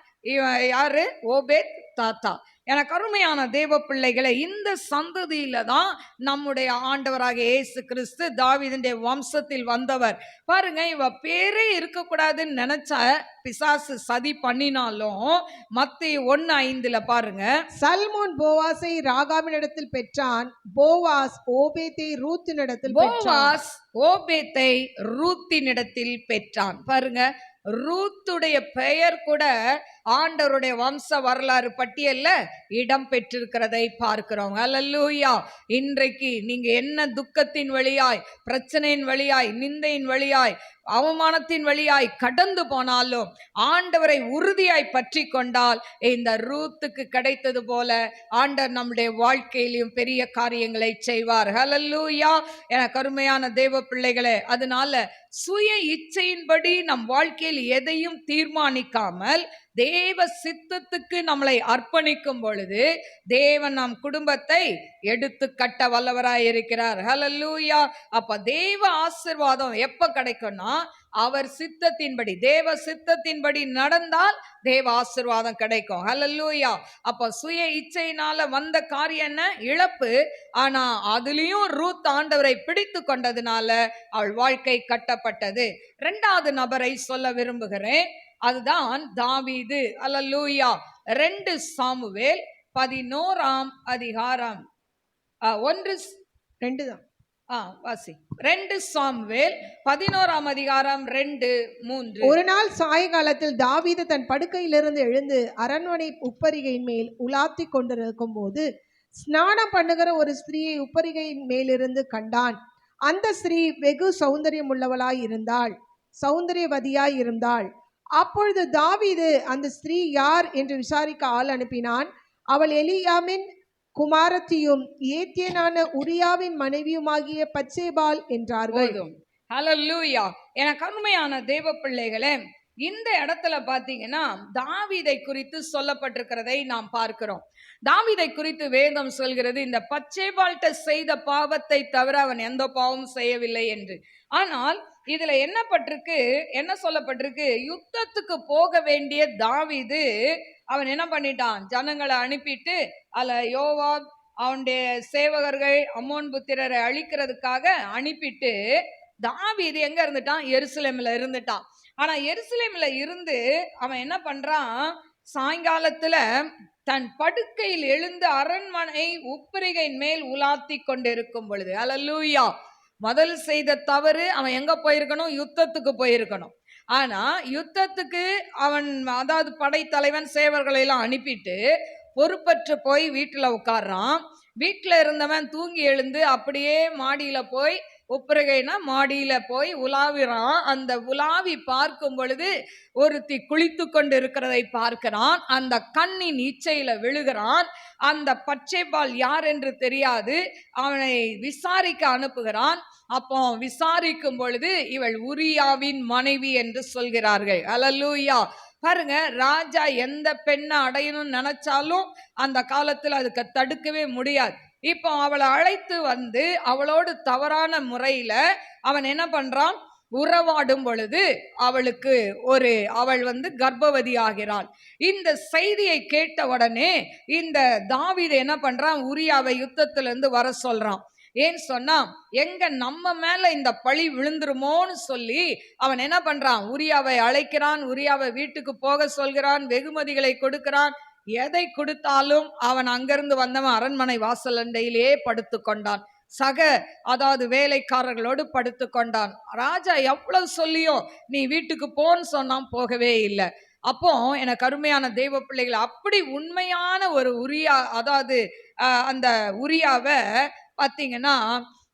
யாரு? ஓபேத் தாத்தா. எனக்கு அருமையான தேவ பிள்ளைகளை, இந்த சந்ததியில தான் நம்முடைய ஆண்டவராக இயேசு கிறிஸ்து தாவீதுடைய வம்சத்தில் வந்தவர். பாருங்க, இவ பேரே இருக்கக்கூடாதுன்னு நினைச்ச பிசாசு சதி பண்ணினாலும் மத்தேயு 1:5 பாருங்க, சல்மோன் போவாசை ராகாவினிடத்தில் பெற்றான், போவாஸ் ஓபேத்தை ரூத்தினிடத்தில் பெற்றான். போவாஸ் ஓபேத்தை ரூத்தினிடத்தில் பெற்றான். பாருங்க, ரூத்துடைய பெயர் கூட ஆண்டவருடைய வம்ச வரலாறு பட்டியல்ல இடம் பெற்றிருக்கிறதை பார்க்கிறோம். ஹல்லேலூயா. இன்றைக்கு நீங்க என்ன துக்கத்தின் வழியாய், பிரச்சனையின் வழியாய், நிந்தையின் வழியாய், அவமானத்தின் வழியாய் கடந்து போனாலும் ஆண்டவரை உறுதியாய் பற்றி கொண்டால் இந்த ரூத்துக்கு கிடைத்தது போல ஆண்டவர் நம்முடைய வாழ்க்கையிலும் பெரிய காரியங்களை செய்வார். ஹல்லேலூயா. என கருமையான தேவ பிள்ளைகளே, அதனால சுய இச்சையின்படி நம் வாழ்க்கையில் எதையும் தீர்மானிக்காமல் தேவ சித்தத்துக்கு நம்மளை அர்ப்பணிக்கும் பொழுது தேவன் நம் குடும்பத்தை எடுத்து கட்ட வல்லவராய் இருக்கிறார். ஹல்லேலூயா. அப்ப தேவ ஆசீர்வாதம் எப்ப கிடைக்கும்னா அவர் சித்தத்தின்படி, தேவ சித்தத்தின்படி நடந்தால் தேவ ஆசீர்வாதம் கிடைக்கும். ஹல்லேலூயா. அப்ப சுய இச்சையினால வந்த காரியம் என்ன? இழப்பு. ஆனா அதுலயும் ரூத் ஆண்டவரை பிடித்து கொண்டதுனால அவள் வாழ்க்கை கட்டப்பட்டது. இரண்டாவது நபரை சொல்ல விரும்புகிறேன், அதுதான் தாவீது. ஹல்லேலூயா. 2 சாமுவேல் 11ஆம் அதிகாரம், 2 தான் வாசி. 2 சாமுவேல் 11ஆம் அதிகாரம் 2-3. ஒரு நாள் சாயங்காலத்தில் தாவீது தன் படுக்கையிலிருந்து எழுந்து அரண்மனை உப்பரிகையின் மேல் உலாத்தி கொண்டிருக்கும் போது ஸ்நானம் பண்ணுகிற ஒரு ஸ்திரீயை உப்பரிகையின் மேலிருந்து கண்டான். அந்த ஸ்திரீ வெகு சௌந்தரியம் உள்ளவளாய் இருந்தாள், சௌந்தரியவதியாய் இருந்தாள். அப்பொழுது தாவீது அந்த ஸ்திரீ யார் என்று விசாரிக்க ஆள் அனுப்பினான். அவள் எலியாமின் குமாரத்தியும் ஏத்தியனான உரியாவின் மனைவியுமாகிய பத்சேபாள் என்றார்கள். ஹல்லேலூயா. எனக்கு அருமையான தேவ பிள்ளைகளே, இந்த இடத்துல பாத்தீங்கன்னா தாவீதை குறித்து சொல்லப்பட்டிருக்கிறதை நாம் பார்க்கிறோம். தாவீதை குறித்து வேதம் சொல்கிறது, இந்த பச்சைபால்ட்ட செய்த பாவத்தை தவிர அவன் எந்த பாவமும் செய்யவில்லை என்று. ஆனால் இதுல என்ன சொல்லப்பட்டிருக்கு, யுத்தத்துக்கு போக வேண்டிய தாவீது அவன் என்ன பண்ணிட்டான், ஜனங்களை அனுப்பிட்டு அல்ல யோவாப் அவனுடைய சேவகர்கள் அம்மோன் புத்திரரை அழிக்கிறதுக்காக அனுப்பிட்டு தாவீது எங்க இருந்துட்டான், எருசலேம்ல இருந்துட்டான். ஆனா எருசலேம்ல இருந்து அவன் என்ன பண்றான், சாயங்காலத்துல தன் படுக்கையில் எழுந்து அரண்மனை உப்பரிகையின் மேல் உலாத்தி கொண்டிருக்கும் பொழுது, அல்லேலூயா, முதல் செய்த தவறு அவன் எங்க போயிருக்கணும், யுத்தத்துக்கு போயிருக்கணும். ஆனா யுத்தத்துக்கு அவன் அதாவது படைத்தலைவன் சேவர்களை எல்லாம் அனுப்பிட்டு பொறுப்பற்று போய் வீட்டுல உட்கார்றான். வீட்டுல இருந்தவன் தூங்கி எழுந்து அப்படியே மாடியில போய், உப்பரகைனா மாடியில போய் உலாவிறான். அந்த உலாவி பார்க்கும் பொழுது ஒருத்தி குளித்து கொண்டு இருக்கிறதை பார்க்கிறான். அந்த கண்ணின் இச்சையில விழுகிறான். அந்த பச்சைபால் யார் என்று தெரியாது. அவனை விசாரிக்க அனுப்புகிறான். அப்போ விசாரிக்கும் பொழுது இவள் உரியாவின் மனைவி என்று சொல்கிறார்கள். அல்லேலூயா. பாருங்க, ராஜா எந்த பெண்ணை அடையணும்னு நினைச்சாலும் அந்த காலத்துல அதுக்கு தடுக்கவே முடியாது. இப்போ அவளை அழைத்து வந்து அவளோடு தவறான முறையில அவன் என்ன பண்றான், உறவாடும் பொழுது அவள் கர்ப்பவதி ஆகிறாள். இந்த செய்தியை கேட்ட உடனே இந்த தாவீது என்ன பண்றான், உரியாவை யுத்தத்திலிருந்து வர சொல்றான். ஏன் சொன்னா, எங்க நம்ம மேல இந்த பழி விழுந்துருமோன்னு சொல்லி அவன் என்ன பண்றான், உரியாவை அழைக்கிறான். உரியாவை வீட்டுக்கு போக சொல்கிறான். வெகுமதிகளை கொடுக்கிறான். எதை கொடுத்தாலும் அவன் அங்கிருந்து வந்தவன் அரண்மனை வாசல் அண்டையிலேயே படுத்து கொண்டான். அதாவது வேலைக்காரர்களோடு படுத்து கொண்டான். ராஜா எவ்வளவு சொல்லியும் நீ வீட்டுக்கு போன்னு சொன்னான், போகவே இல்லை. அப்போ எனக்கு அருமையான தெய்வ பிள்ளைகள், அப்படி உண்மையான ஒரு உரியா, அதாவது அந்த உரியாவை பார்த்தீங்கன்னா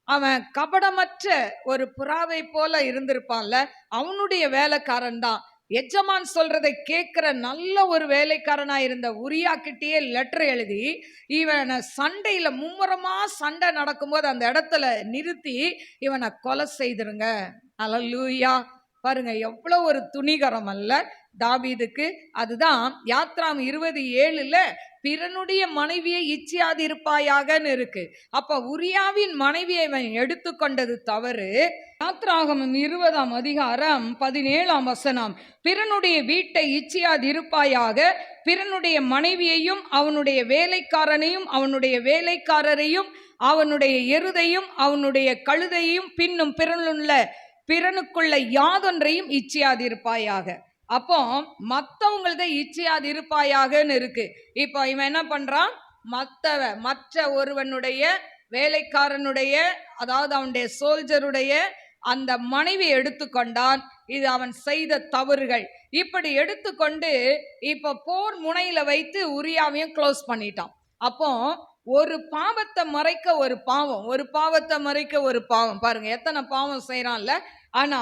அவன் கபடமற்ற ஒரு புறாவை போல இருந்திருப்பான்ல, அவனுடைய வேலைக்காரன் தான். எஜமான் சொல்றதை கேட்கிற நல்ல ஒரு வேலைக்காரனா இருந்த உரியா கிட்டேயே லெட்டர் எழுதி இவனை சண்டையில மும்முரமா சண்டை நடக்கும்போது அந்த இடத்துல நிறுத்தி இவனை கொலை செய்திருங்க. அல்லேலூயா. பாருங்க எவ்வளவு ஒரு துணிகரம் அல்ல தாவீதுக்கு. அதுதான் யாத்ராம் 20:7 பிறனுடைய மனைவியை இச்சியாது இருப்பாயாகன்னு இருக்கு. அப்ப உரியாவின் மனைவியை இவன் எடுத்துக்கொண்டது தவறு. யாத்ராகமம் 20:17 பிறனுடைய வீட்டை இச்சியாது இருப்பாயாக, பிறனுடைய மனைவியையும் அவனுடைய வேலைக்காரனையும் அவனுடைய வேலைக்காரரையும் அவனுடைய எருதையும் அவனுடைய கழுதையும் பின்னும் பிறனுக்குள்ள யாதொன்றையும் இச்சியாது இருப்பாயாக. அப்போ மற்றவங்களத இச்சையாது இருப்பாயாகன்னு இருக்கு. இப்போ இவன் என்ன பண்றான், மற்ற ஒருவனுடைய வேலைக்காரனுடைய, அதாவது அவனுடைய சோல்ஜருடைய அந்த மனைவி எடுத்துக்கொண்டான். இது அவன் செய்த தவறுகள். இப்படி எடுத்துக்கொண்டு இப்ப போர் முனையில வைத்து உரியாவையும் க்ளோஸ் பண்ணிட்டான். அப்போ ஒரு பாவத்தை மறைக்க ஒரு பாவம், ஒரு பாவத்தை மறைக்க ஒரு பாவம். பாருங்க எத்தனை பாவம் செய்யறான்ல. ஆனா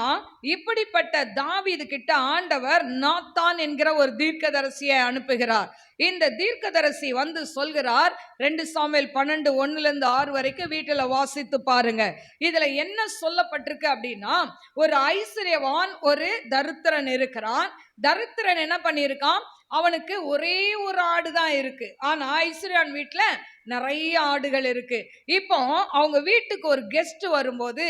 இப்படிப்பட்ட தாவீது கிட்ட ஆண்டவர் நாத்தான் என்கிற ஒரு தீர்க்கதரிசியை அனுப்புகிறார். இந்த தீர்க்கதரிசி வந்து சொல்கிறார், 2 சாமுவேல் 12:1-6 வரைக்கும் வீட்டுல வாசித்து பாருங்க. இதுல என்ன சொல்லப்பட்டிருக்கு அப்படின்னா, ஒரு ஐஸ்வர்யவான் ஒரு தரித்திரன் இருக்கிறான். தரித்திரன் என்ன பண்ணியிருக்கான், அவனுக்கு ஒரே ஒரு ஆடு தான் இருக்கு. ஆனா ஐஸ்வர்யான் வீட்டுல நிறைய ஆடுகள் இருக்கு. இப்போ அவங்க வீட்டுக்கு ஒரு கெஸ்ட் வரும்போது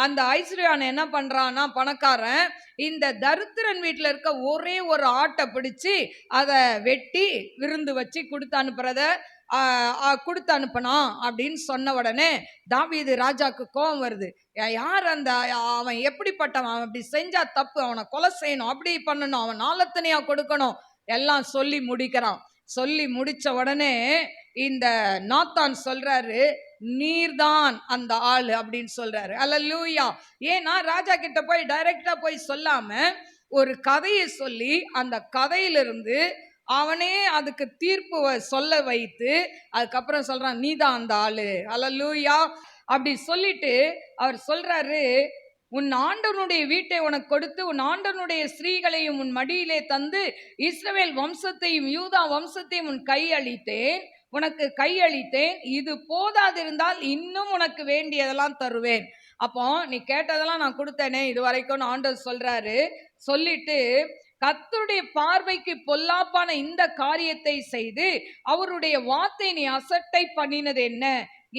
அந்த ஐஸ்வர்யான் என்ன பண்றான்னா, பணக்காரன் இந்த தரித்திரன் வீட்டுல இருக்க ஒரே ஒரு ஆட்டை பிடிச்சு அதை வெட்டி விருந்து வச்சு கொடுத்து அனுப்பினான் அப்படின்னு சொன்ன உடனே தாவீது ராஜாக்கு கோபம் வருது. யார் அவன் எப்படிப்பட்டவன், அப்படி செஞ்சா தப்பு, அவனை கொலை செய்யணும், அப்படி பண்ணணும், அவன் நாளத்தனையா கொடுக்கணும் எல்லாம் சொல்லி முடிக்கிறான். சொல்லி முடிச்ச உடனே இந்த நாத்தான் சொல்றாரு, நீர்தான் அந்த ஆளு அப்படின்னு சொல்றாரு. அல்லேலூயா. ஏன்னா ராஜா கிட்ட போய் டைரக்டா போய் சொல்லாம ஒரு கதையை சொல்லி அந்த கதையிலிருந்து அவனே அதுக்கு தீர்ப்பு சொல்ல வைத்து அதுக்கப்புறம் சொல்றான், நீதான் அந்த ஆளு. அல்லேலூயா. அப்படி சொல்லிட்டு அவர் சொல்றாரு, உன் ஆண்டவனுடைய வீட்டை உனக்கு கொடுத்து உன் ஆண்டவனுடைய ஸ்திரீகளையும் உன் மடியிலே தந்து இஸ்ரவேல் வம்சத்தையும் யூதா வம்சத்தையும் உனக்கு கையளித்தேன். இது போதாதிருந்தால் இன்னும் உனக்கு வேண்டியதெல்லாம் தருவேன். அப்போ நீ கேட்டதெல்லாம் நான் கொடுத்தேனே இது வரைக்கும் ஆண்டவர் சொல்றாரு. சொல்லிட்டு கர்த்தருடைய பார்வைக்கு பொல்லாப்பான இந்த காரியத்தை செய்து அவருடைய வார்த்தை நீ அசட்டை பண்ணினது என்ன?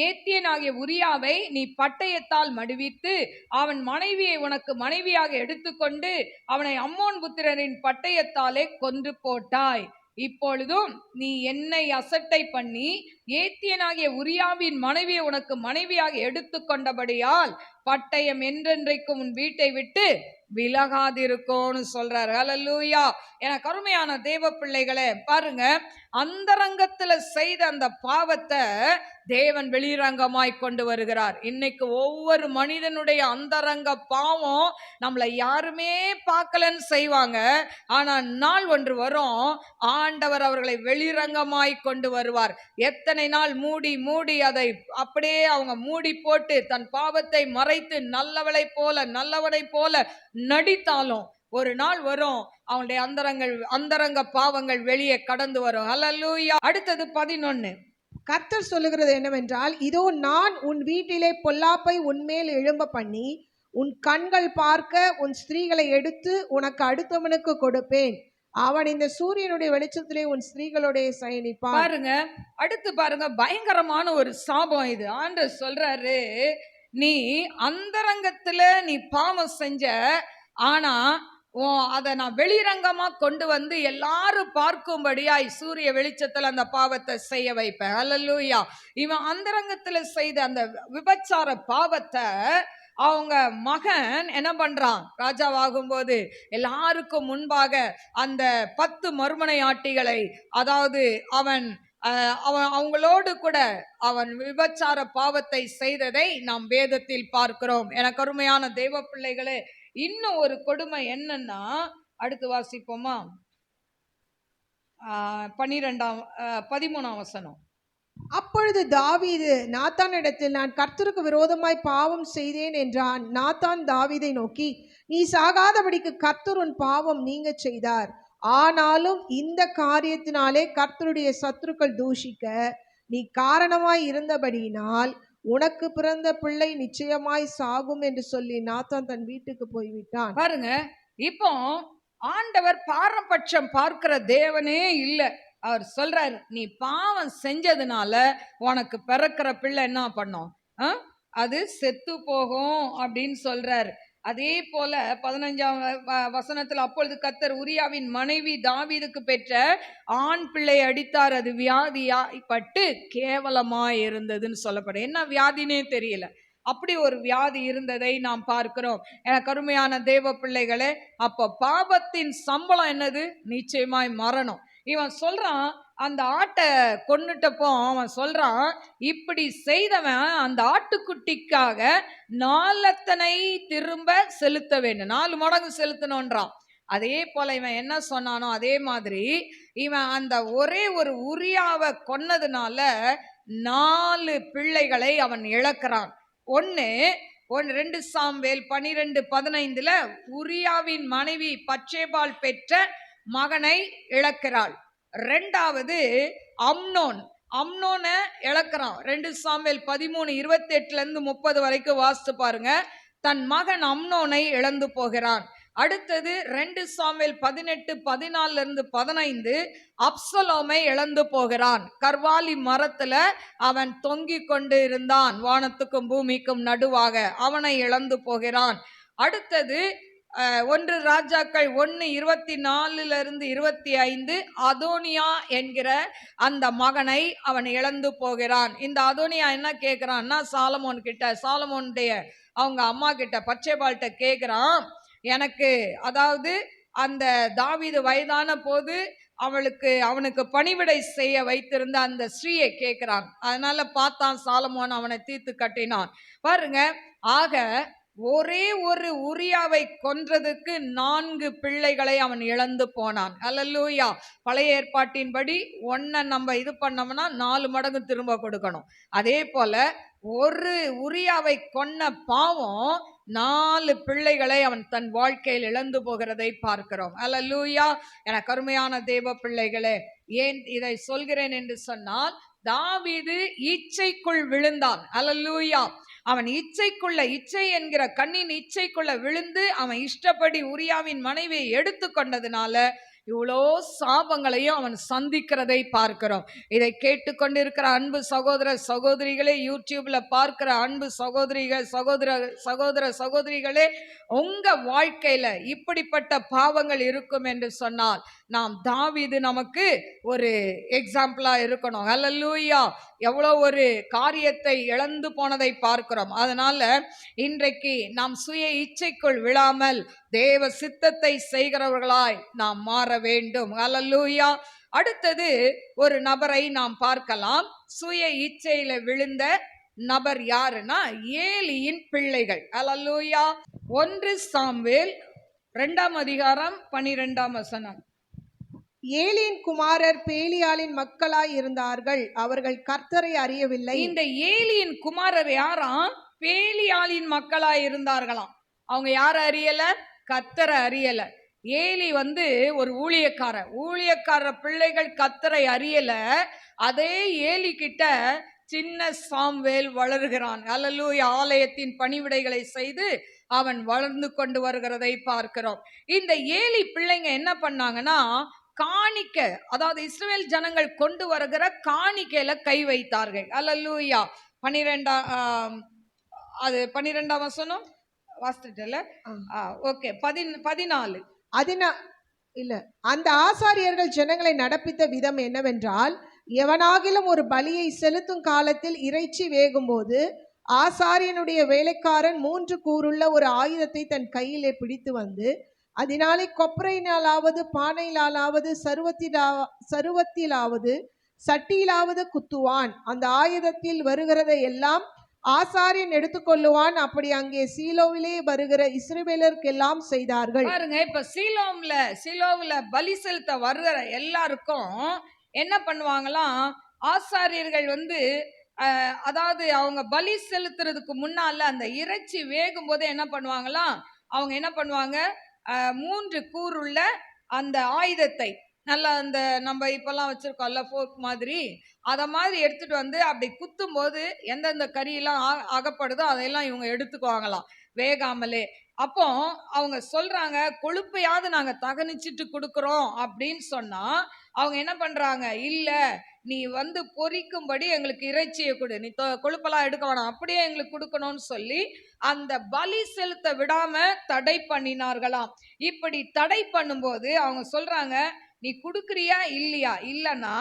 ஏத்தியனாகிய உரியாவை நீ பட்டயத்தால் மடுவித்து அவன் மனைவியை உனக்கு மனைவியாக எடுத்துக்கொண்டு அவனை அம்மோன் புத்திரரின் பட்டயத்தாலே கொன்று போட்டாய். இப்பொழுதும் நீ என்னை அசட்டை பண்ணி ஏத்தியனாகிய உரியாவின் மனைவியை உனக்கு மனைவியாக எடுத்துக்கொண்டபடியால் பட்டயம் என்றென்றைக்கும் உன் வீட்டை விட்டு விலகாதிருக்கும்னு சொல்றாரு. ஹல்லேலூயா. எனக்கு அருமையான தேவ பிள்ளைகளே, பாருங்க, அந்தரங்கத்துல செய்த அந்த பாவத்தை தேவன் வெளிரங்கமாய் கொண்டு வருகிறார். இன்னைக்கு ஒவ்வொரு மனிதனுடைய அந்தரங்க பாவம் நம்மளை யாருமே பார்க்கலன்னு செய்வாங்க. ஆனா நாள் ஒன்று வரும், ஆண்டவர் அவர்களை வெளிரங்கமாய் கொண்டு வருவார். எத்தனை நாள் மூடி மூடி அதை அப்படியே அவங்க மூடி போட்டு தன் பாவத்தை மறைத்து நல்லவனை போல நடித்தாலும் ஒரு நாள் வரும், அவனுடைய அந்தரங்க பாவங்கள் வெளியே கடந்து வரும். ஹல்லேலூயா. அடுத்தது 11. கர்த்தர் சொல்லுகிறது என்னவென்றால், இதோ நான் உன் வீட்டிலே பொல்லாப்பை உன்மேல் எழும்ப பண்ணி உன் கண்கள் பார்க்க உன் ஸ்திரீகளை எடுத்து உனக்கு அடுத்தவனுக்கு கொடுப்பேன். அவன் இந்த சூரியனுடைய வெளிச்சத்திலே உன் ஸ்திரீகளுடைய சயனிப்பான். பாருங்க, அடுத்து பாருங்க, பயங்கரமான ஒரு சாபம் இது. ஆண்டவர் சொல்றாரு, நீ அந்தரங்கத்துல நீ பாவம் செஞ்ச, ஆனா அதை நான் வெளிரங்கமா கொண்டு வந்து எல்லாரும் பார்க்கும்படியாய் சூரிய வெளிச்சத்துல அந்த பாவத்தை செய்ய வைப்பேன். ஹல்லேலூயா. இவன் அந்தரங்கத்துல செய்த அந்த விபச்சார பாவத்தை அவங்க மகன் என்ன பண்றான்? ராஜாவாகும் போது எல்லாருக்கும் முன்பாக அந்த 10 மறுமனை ஆட்டிகளை, அதாவது அவன் அவங்களோடு கூட அவன் விபச்சார பாவத்தை செய்ததை நாம் வேதத்தில் பார்க்கிறோம். எனக்கு அருமையான தேவ பிள்ளைகளே, இன்னும் ஒரு கொடுமை என்னன்னா, அடுத்து வாசிப்போமா? 13ஆம் வசனம். அப்பொழுது தாவீது நாத்தானிடத்தில், நான் கர்த்தருக்கு விரோதமாய் பாவம் செய்தேன் என்றான். நாத்தான் தாவீதை நோக்கி, நீ சாகாதபடிக்கு கர்த்தர் உன் பாவம் நீங்க செய்தார். ஆனாலும் இந்த காரியத்தினாலே கர்த்தருடைய சத்துருக்கள் தூஷிக்க நீ காரணமாய் இருந்தபடியினால் உனக்கு பிறந்த பிள்ளை நிச்சயமாய் சாகும் என்று சொல்லி நாத்தான் தன் வீட்டுக்கு போய்விட்டான். பாருங்க, இப்போ ஆண்டவர் பாரபட்சம் பார்க்கிற தேவனே இல்லை. அவர் சொல்றாரு, நீ பாவம் செஞ்சதுனால உனக்கு பிறக்கிற பிள்ளை என்ன பண்ணும்? அது செத்து போகும் அப்படின்னு சொல்றாரு. அதே போல 15ஆம் வசனத்தில், அப்பொழுது கர்த்தர் உரியாவின் மனைவி தாவீதுக்கு பெற்ற ஆண் பிள்ளை அடித்தார், அது வியாதியாய்ப்பட்டு கேவலமாய் இருந்ததுன்னு சொல்லப்படும். என்ன வியாதினே தெரியல, அப்படி ஒரு வியாதி இருந்ததை நாம் பார்க்கிறோம். எனக்கு அருமையான தேவ பிள்ளைகளே, அப்ப பாவத்தின் சம்பளம் என்னது? நிச்சயமாய் மரணம். இவன் சொல்றான், அந்த ஆட்டை கொன்னுட்டப்போ அவன் சொல்றான், இப்படி செய்தவன் அந்த ஆட்டுக்குட்டிக்காக 4 திரும்ப செலுத்த வேண்டும், 4 மடங்கு செலுத்தணும்ன்றான். அதே போல இவன் என்ன சொன்னானோ அதே மாதிரி இவன் அந்த ஒரே ஒரு உரியாவை கொன்னதுனால 4 பிள்ளைகளை அவன் இழக்கிறான். 2 சாமுவேல் 12:15 உரியாவின் மனைவி பச்சேபால் பெற்ற மகனை இழக்கிறாள். 2வது அம்னோனை இழக்கிறான். 2 சாமுவேல் 13:28-30 வரைக்கும் வாசித்து பாருங்க. தன் மகன் அம்னோனை இழந்து போகிறான். அடுத்தது 2 சாமுவேல் 18:14-15 அப்சலோமை இழந்து போகிறான். கர்வாலி மரத்துல அவன் தொங்கிக் கொண்டு இருந்தான், வானத்துக்கும் பூமிக்கும் நடுவாக, அவனை இழந்து போகிறான். அடுத்தது 1 ராஜாக்கள் 1:24-25 அதோனியா என்கிற அந்த மகனை அவன் இழந்து போகிறான். இந்த அதோனியா என்ன கேட்கிறான்னா, சாலமோன் கிட்ட, சாலமோனுடைய அவங்க அம்மா கிட்ட, பச்சேபால்கிட்ட கேட்கிறான், எனக்கு, அதாவது அந்த தாவீது வயதான போது அவனுக்கு பணிவிடை செய்ய வைத்திருந்த அந்த ஸ்ரீயை கேட்கிறான். அதனால பார்த்தான் சாலமோன், அவனை தீர்த்து கட்டினான். பாருங்க, ஆக ஒரே ஒரு உரியாவை கொன்றதுக்கு 4 பிள்ளைகளை அவன் இழந்து போனான். ஹல்லேலூயா. பழைய ஏற்பாட்டின்படி 1 நம்ம இது பண்ணோம்னா 4 மடங்கு திரும்ப கொடுக்கணும். அதே போல ஒரு உரியாவை கொன்ன பாவம் 4 பிள்ளைகளை அவன் தன் வாழ்க்கையில் இழந்து போகிறதை பார்க்கிறோம். ஹல்லேலூயா. என கருமையான தேவ பிள்ளைகளே, ஏன் இதை சொல்கிறேன் என்று சொன்னால், தாவீது இச்சைக்குள் விழுந்தான். ஹல்லேலூயா. அவன் இச்சை என்கிற கண்ணின் இச்சைக்குள்ள விழுந்து அவன் இஷ்டப்படி உரியாவின் மனைவியை எடுத்து கொண்டதுனால இவ்வளோ சாபங்களையும் அவன் சந்திக்கிறதை பார்க்கிறோம். இதை கேட்டுக்கொண்டிருக்கிற அன்பு சகோதர சகோதரிகளே, யூடியூப்ல பார்க்கிற அன்பு சகோதரிகளே, உங்க வாழ்க்கையில இப்படிப்பட்ட பாவங்கள் இருக்கும் என்று சொன்னால் நாம் தாவீது நமக்கு ஒரு எக்ஸாம்பிளா இருக்கணும். ஹல்லேலூயா! எவ்வளோ ஒரு காரியத்தை இழந்து போனதை பார்க்கிறோம். அதனால இன்றைக்கு நாம் சுய இச்சைக்குள் விழாமல் தேவ சித்தத்தை செய்கிறவர்களாய் நாம் மாற வேண்டும். ஹல்லேலூயா! அடுத்தது ஒரு நபரை நாம் பார்க்கலாம். சுய இச்சையில விழுந்த நபர் யாருன்னா ஏலியின் பிள்ளைகள். ஹல்லேலூயா! 1 சாமுவேல் 2ஆம் அதிகாரம் 12ஆம் வசனம். ஏலியின் குமாரர் பேலியாளின் மக்களாய் இருந்தார்கள், அவர்கள் கர்த்தரை அறியவில்லை. இந்த ஏலியின் குமாரர் யாராம்? பேலியாளின் மக்களாய் இருந்தார்களாம். அவங்க யார அறியல? கர்த்தரை அறியல. ஏலி ஒரு ஊழியக்கார பிள்ளைகள் கர்த்தரை அறியல. அதே ஏலி கிட்ட சின்ன சாம்வேல் வளர்கிறான். ஹல்லேலூயா! ஆலயத்தின் பணிவிடைகளை செய்து அவன் வளர்ந்து கொண்டு வருகிறதை பார்க்கிறோம். இந்த ஏலி பிள்ளைங்க என்ன பண்ணாங்கன்னா, காணிக்க, அதாவது இஸ்ரவேல் ஜனங்கள் கொண்டு வருகிற காணிக்கையில கை வைத்தார்கள். ஹல்லேலூயா! 12ஆம் வசனம் வாசிட்டல. ஓகே, 14. அந்த ஆசாரியர்கள் ஜனங்களை நடப்பித்த விதம் என்னவென்றால், எவனாகிலும் ஒரு பலியை செலுத்தும் காலத்தில் இறைச்சி வேகும்போது ஆசாரியனுடைய வேலைக்காரன் 3 கூறுள்ள ஒரு ஆயுதத்தை தன் கையிலே பிடித்து வந்து அதனாலே கொப்பரையினாலாவது பானையிலாவது சருவத்திலாவது சட்டியிலாவது குத்துவான். அந்த ஆயுதத்தில் வருகிறதை எல்லாம் ஆசாரியன் எடுத்துக்கொள்ளுவான். அப்படி அங்கே சீலோவிலே வருகிற இஸ்ரவேலருக்கெல்லாம் செய்தார்கள். பாருங்க, இப்ப சீலோவுல பலி செலுத்த வருகிற எல்லாருக்கும் என்ன பண்ணுவாங்களாம்? ஆசாரியர்கள் அதாவது அவங்க பலி செலுத்துறதுக்கு முன்னால அந்த இறைச்சி வேகும் போதே என்ன பண்ணுவாங்களாம்? அவங்க என்ன பண்ணுவாங்க? 3 கூறுள்ள அந்த ஆயுதத்தை, நல்லா அந்த நம்ம இப்பெல்லாம் வச்சிருக்கோம்ல ஃபோர்க் மாதிரி, அத மாதிரி எடுத்துட்டு அப்படி குத்தும் போது எந்தெந்த கறியெல்லாம் அகப்படுதோ அதையெல்லாம் இவங்க எடுத்துக்குவாங்களாம் வேகாமலே. அப்போ அவங்க சொல்றாங்க, கொழுப்பையாவது நாங்க தகனிச்சிட்டு கொடுக்குறோம் அப்படின்னு சொன்னா அவங்க என்ன பண்றாங்க? இல்ல, நீ பொரிக்கும்படி எங்களுக்கு இறைச்சியை கொடு, நீ கொழுப்பெல்லாம் எடுக்க வேணாம், அப்படியே எங்களுக்கு கொடுக்கணும்னு சொல்லி அந்த பலி செலுத்த விடாம தடை பண்ணினார்களாம். இப்படி தடை பண்ணும்போது அவங்க சொல்றாங்க, நீ குடுக்குறியா இல்லையா? இல்லைன்னா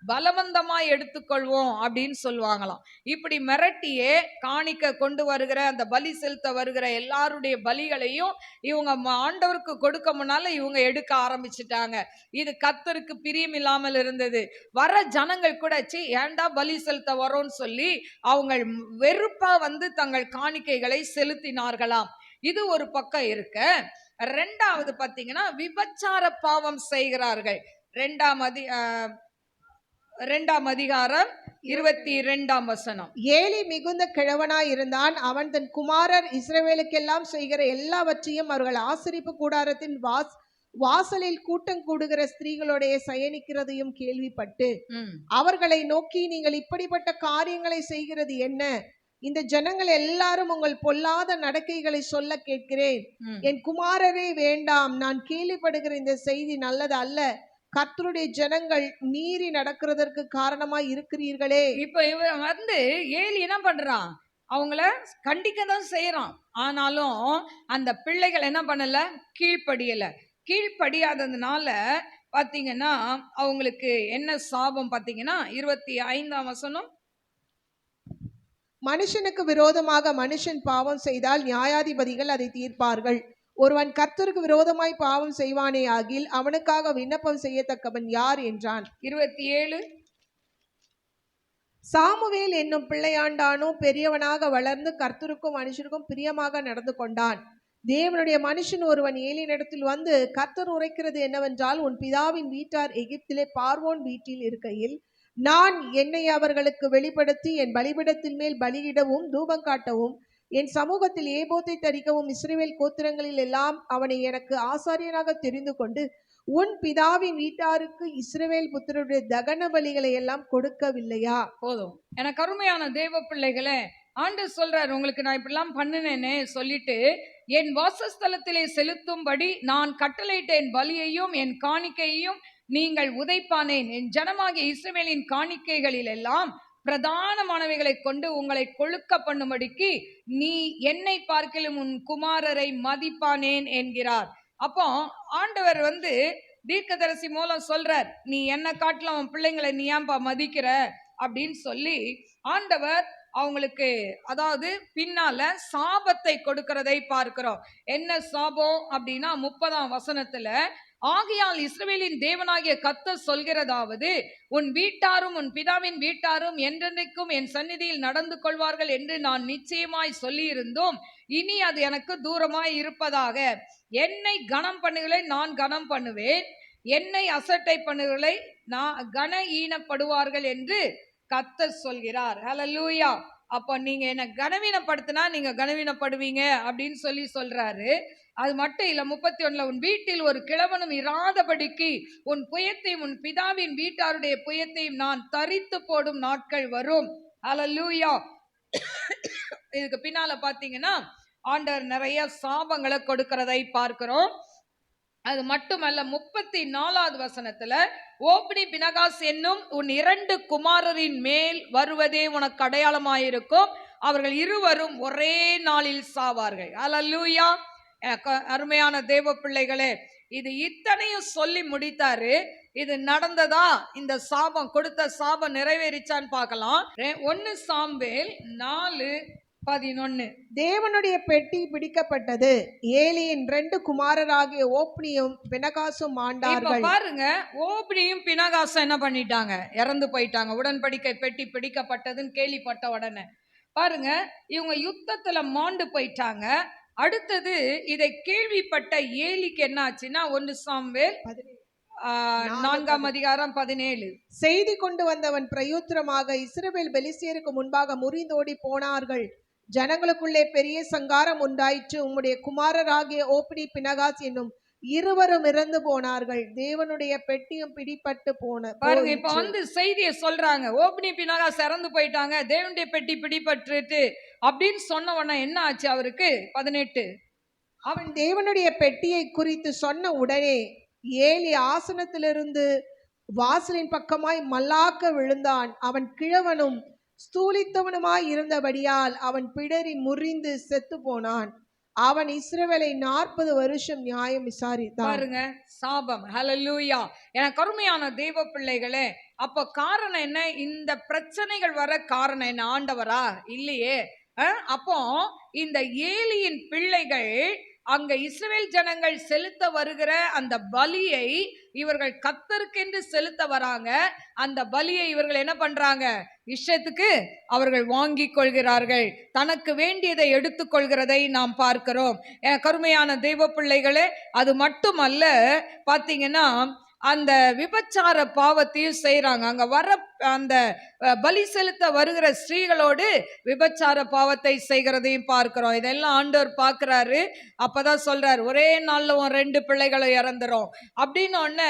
பலவந்தமா எடுத்துக்கொள்வோம் அப்படின்னு சொல்லுவாங்களாம். இப்படி மிரட்டியே காணிக்க கொண்டு வருகிற அந்த பலி செலுத்த வருகிற எல்லாருடைய பலிகளையும் இவங்க ஆண்டவருக்கு கொடுக்க முன்னால இவங்க எடுக்க ஆரம்பிச்சுட்டாங்க. இது கர்த்தருக்கு பிரியம் இல்லாமல் இருந்தது. வர ஜனங்கள் கூட ஏண்டா பலி செலுத்த வரோன்னு சொல்லி அவங்க வெறுப்பா தங்கள் காணிக்கைகளை செலுத்தினார்களாம். இது ஒரு பக்கம் இருக்க, 2வது பாத்தீங்கன்னா விபச்சார பாவம் செய்கிறார்கள். 2ஆம் அதிகாரம் 22ஆம் வசனம். ஏலி மிகுந்த கிழவனாய் இருந்தான். அவன் தன் குமாரர் இஸ்ரவேலுக்கெல்லாம் செய்கிற எல்லாவற்றையும் அவர்கள் ஆசரிப்பு கூடாரத்தின் வாசலில் கூட்டம் கூடுகிற ஸ்திரீகளுடைய சயனிக்கிறதையும் கேள்விப்பட்டு அவர்களை நோக்கி, நீங்கள் இப்படிப்பட்ட காரியங்களை செய்கிறது என்ன? இந்த ஜனங்கள் எல்லாரும் உங்கள் பொல்லாத நடக்கைகளை சொல்ல கேட்கிறேன். என் குமாரரே வேண்டாம், நான் கேள்விப்படுகிற இந்த செய்தி நல்லது அல்ல. கர்த்தருடைய ஜனங்கள் மீறி நடக்கிறதற்கு காரணமாய் இருக்கிறீர்களே. இப்ப இவன் ஏலி என்ன பண்றான்? அவங்கள கண்டிக்க தான் செய்யறான். ஆனாலும் அந்த பிள்ளைகள் என்ன பண்ணல? கீழ்ப்படியாததுனால பாத்தீங்கன்னா அவங்களுக்கு என்ன சாபம் பாத்தீங்கன்னா 25ஆம் வசனம். மனுஷனுக்கு விரோதமாக மனுஷன் பாவம் செய்தால் நியாயாதிபதிகள் அதை தீர்ப்பார்கள். ஒருவன் கர்த்தருக்கு விரோதமாய் பாவம் செய்வானே ஆகில் அவனுக்காக விண்ணப்பம் செய்யத்தக்கவன் யார் என்றான். 27. சாமுவேல் என்னும் பிள்ளையாண்டானோ பெரியவனாக வளர்ந்து கர்த்தருக்கும் மனுஷனுக்கும் பிரியமாக நடந்து கொண்டான். தேவனுடைய மனுஷன் ஒருவன் ஏலியினிடத்தில் வந்து, கர்த்தர் உரைக்கிறது என்னவென்றால், உன் பிதாவின் வீட்டார் எகிப்திலே பார்வோன் வீட்டில் இருக்கையில் நான் என்னை அவர்களுக்கு வெளிப்படுத்தி என் பலிபீடத்தின் மேல் பலியிடவும் தூபம் காட்டவும் என் சமூகத்தில் ஏபோத்தை தரிக்கவும் இஸ்ரவேல் கோத்திரங்களில் எல்லாம் அவனை எனக்கு ஆசாரியனாக தெரிந்து கொண்டு உன் பிதாவின் வீட்டாருக்கு இஸ்ரவேல் புத்திரருடைய தகன பலிகளை எல்லாம் கொடுக்கவில்லையா? போதும். எனக்கு அருமையான தேவ பிள்ளைகளே, ஆண்டவர் சொல்றாரு, உங்களுக்கு நான் இப்படிலாம் பண்ணினேனே சொல்லிட்டு, என் வாசஸ்தலத்திலே செலுத்தும்படி நான் கட்டளையிட்ட என் பலியையும் என் காணிக்கையையும் நீங்கள் உதைப்பானேன். என் ஜனமாகிய இஸ்ரவேலின் காணிக்கைகளில் எல்லாம் பிரதானமானவைகளை கொண்டு உங்களை கொழுக்க பண்ணும்படிக்கு நீ என்னை பார்க்கிலும் உன் குமாரரை மதிப்பானேன் என்கிறார். அப்போ ஆண்டவர் தீர்க்கதரிசி மூலம் சொல்றார், நீ என்ன காட்டிலும் அவன் பிள்ளைங்களை நீ ஏன்பா மதிக்கிற அப்படின்னு சொல்லி ஆண்டவர் அவங்களுக்கு அதாவது பின்னால சாபத்தை கொடுக்கிறதை பார்க்கிறோம். என்ன சாபம் அப்படின்னா 30ஆம் வசனத்துல, ஆகையால் இஸ்ரவேலின் தேவனாகிய கர்த்தர் சொல்கிறதாவது, உன் வீட்டாரும் உன் பிதாவின் வீட்டாரும் என்றென்றைக்கும் என் சந்நிதியில் நடந்து கொள்வார்கள் என்று நான் நிச்சயமாய் சொல்லியிருந்தோம். இனி அது எனக்கு தூரமாய் இருப்பதாக. என்னை கனம் பண்ணுகளை நான் கனம் பண்ணுவேன், என்னை அசட்டை பண்ணுகளை நான் கன ஈனப்படுவார்கள் என்று கர்த்தர் சொல்கிறார். ஹல்லேலூயா. அப்ப நீங்க என்ன கனவீனப்படுத்தினா நீங்க கனவீனப்படுவீங்க அப்படின்னு சொல்றாரு. அது மட்டும் இல்ல, 31 உன் வீட்டில் ஒரு கிழவனும் இராதபடிக்கு உன் புயத்தையும் உன் பிதாவின் வீட்டாருடைய புயத்தையும் நான் தரித்து போடும் நாட்கள் வரும். ஹல்லேலூயா. இதுக்கு பின்னால பாத்தீங்கன்னா ஆண்டவர் நிறைய சாபங்களை கொடுக்கிறதை பார்க்கிறோம். அது மட்டுமல்ல, 34வது வசனத்துல, ஓப்னி பினகாஸ் என்னும் உன் 2 குமாரரின் மேல் வருவதே உனக்கு அடையாளமாயிருக்கும், அவர்கள் இருவரும் ஒரே நாளில் சாவார்கள். ஹல்லேலூயா. அருமையான தேவ பிள்ளைகளே, இது இத்தனையும் சொல்லி முடித்தாரு. இது நடந்ததா? இந்த சாபம் கொடுத்த சாபம் நிறைவேறிச்சான்னு பார்க்கலாம். 1 சாமுவேல் 4:11. தேவனுடைய பெட்டி பிடிக்கப்பட்டது, ஏலியின் 2 குமாரராகிய ஓப்னியும் பினகாசும் ஆண்டார்கள். பாருங்க, ஓப்னியும் பினகாசும் என்ன பண்ணிட்டாங்க? இறந்து போயிட்டாங்க. உடன்படிக்கை பெட்டி பிடிக்கப்பட்டதுன்னு கேள்விப்பட்ட உடனே பாருங்க, இவங்க யுத்தத்துல மாண்டு போயிட்டாங்க. அடுத்தது இதை கேள்விப்பட்ட ஏலிக்கு என்ன ஆச்சுன்னா 1 சாமுவேல் 4ஆம் அதிகாரம் 17. செய்தி கொண்டு வந்தவன் பிரயுத்திரமாக, இஸ்ரவேல் பெலிஸ்தியருக்கு முன்பாக முறிந்தோடி போனார்கள், ஜனங்களுக்குள்ளே பெரிய சங்காரம் உண்டாயிற்று, உம்முடைய குமாரராகிய ஓப்னி பினகாஸ் என்னும் இருவரும் இறந்து போனார்கள், தேவனுடைய பெட்டியும் பிடிபட்டு போன. பாருங்க, இப்ப செய்தியை சொல்றாங்க, ஓப்னி பினகாஸ் இறந்து போயிட்டாங்க, தேவனுடைய பெட்டி பிடிபட்டு அப்படின்னு சொன்ன உடனே என்ன ஆச்சு அவருக்கு? 18. அவன் தேவனுடைய பெட்டியை குறித்து சொன்ன உடனே ஏலி ஆசனத்திலிருந்து வாசலின் பக்கமாய் மல்லாக்க விழுந்தான். அவன் கிழவனும் ஸ்தூலித்தவனுமாய் இருந்தபடியால் அவன் பிடரி முறிந்து செத்து போனான். அவன் இஸ்ரவேலை 40 வருஷம் நியாயம் விசாரித்தான். பாருங்க, சாபம். ஹல்லேலூயா. எனக்கு அருமையான தெய்வ பிள்ளைகளே, அப்ப காரணம் என்ன? இந்த பிரச்சனைகள் வர காரணம் என்ன? ஆண்டவரா? இல்லையே. அப்போ இந்த ஏலியின் பிள்ளைகள் அங்க இஸ்ரவேல் ஜனங்கள் செலுத்த வருகிற அந்த பலியை இவர்கள் கர்த்தருக்கென்று செலுத்த வராங்க. அந்த பலியை இவர்கள் என்ன பண்றாங்க? இஷ்டத்துக்கு அவர்கள் வாங்கி கொள்கிறார்கள், தனக்கு வேண்டியதை எடுத்துக்கொள்கிறதை நாம் பார்க்கிறோம். கருமையான தெய்வ பிள்ளைகளே, அது மட்டுமல்ல, பாத்தீங்கன்னா அந்த விபச்சார பாவத்தையும் செய்யறாங்க. அங்க வர அந்த பலி செலுத்த வருகிற ஸ்திரீகளோடு விபச்சார பாவத்தை செய்கிறதையும் பார்க்கிறோம். இதெல்லாம் ஆண்டவர் பார்க்கிறாரு. அப்பதான் சொல்றாரு, ஒரே நாள்ல 2 பிள்ளைகளை இறந்துரும் அப்படின்னு ஒன்னு.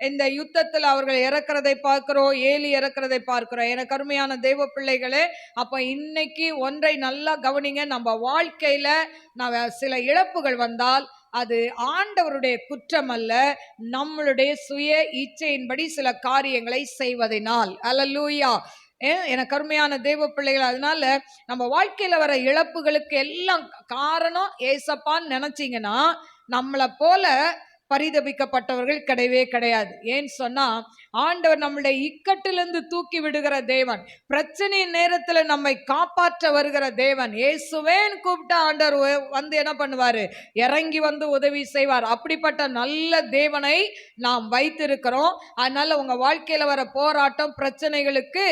இந்த யுத்தத்தில் அவர்கள் இறக்கிறதை பார்க்கிறோம், ஏலி இறக்கிறதை பார்க்கிறோம். எனக்கு அருமையான தெய்வ பிள்ளைகளே, அப்ப இன்னைக்கு ஒன்றை நல்லா கவனிங்க. நம்ம வாழ்க்கையில சில இழப்புகள் வந்தால் அது ஆண்டவருடைய குற்றம் அல்ல, நம்மளுடைய சுய இச்சையின்படி சில காரியங்களை செய்வதனால். அல்லேலூயா. எனக்கு அருமையான தேவ பிள்ளைகள், அதனால நம்ம வாழ்க்கையில வர இழப்புகளுக்கு எல்லாம் காரணம் ஏசப்பான்னு நினைச்சீங்கன்னா நம்மளை போல பரிதபிக்கப்பட்டவர்கள் கிடையவே கிடையாது. ஏன்னு சொன்னா ஆண்டவர் நம்மளுடைய இக்கட்டிலிருந்து தூக்கி விடுகிற தேவன், பிரச்சனை நேரத்துல நம்மை காப்பாற்ற வருகிற தேவன். இயேசுவேன்னு கூப்பிட்டா ஆண்டவர் என்ன பண்ணுவாரு? இறங்கி உதவி செய்வார். அப்படிப்பட்ட நல்ல தேவனை நாம் வைத்திருக்கிறோம். அதனால உங்க வாழ்க்கையில வர போராட்டம் பிரச்சனைகளுக்கு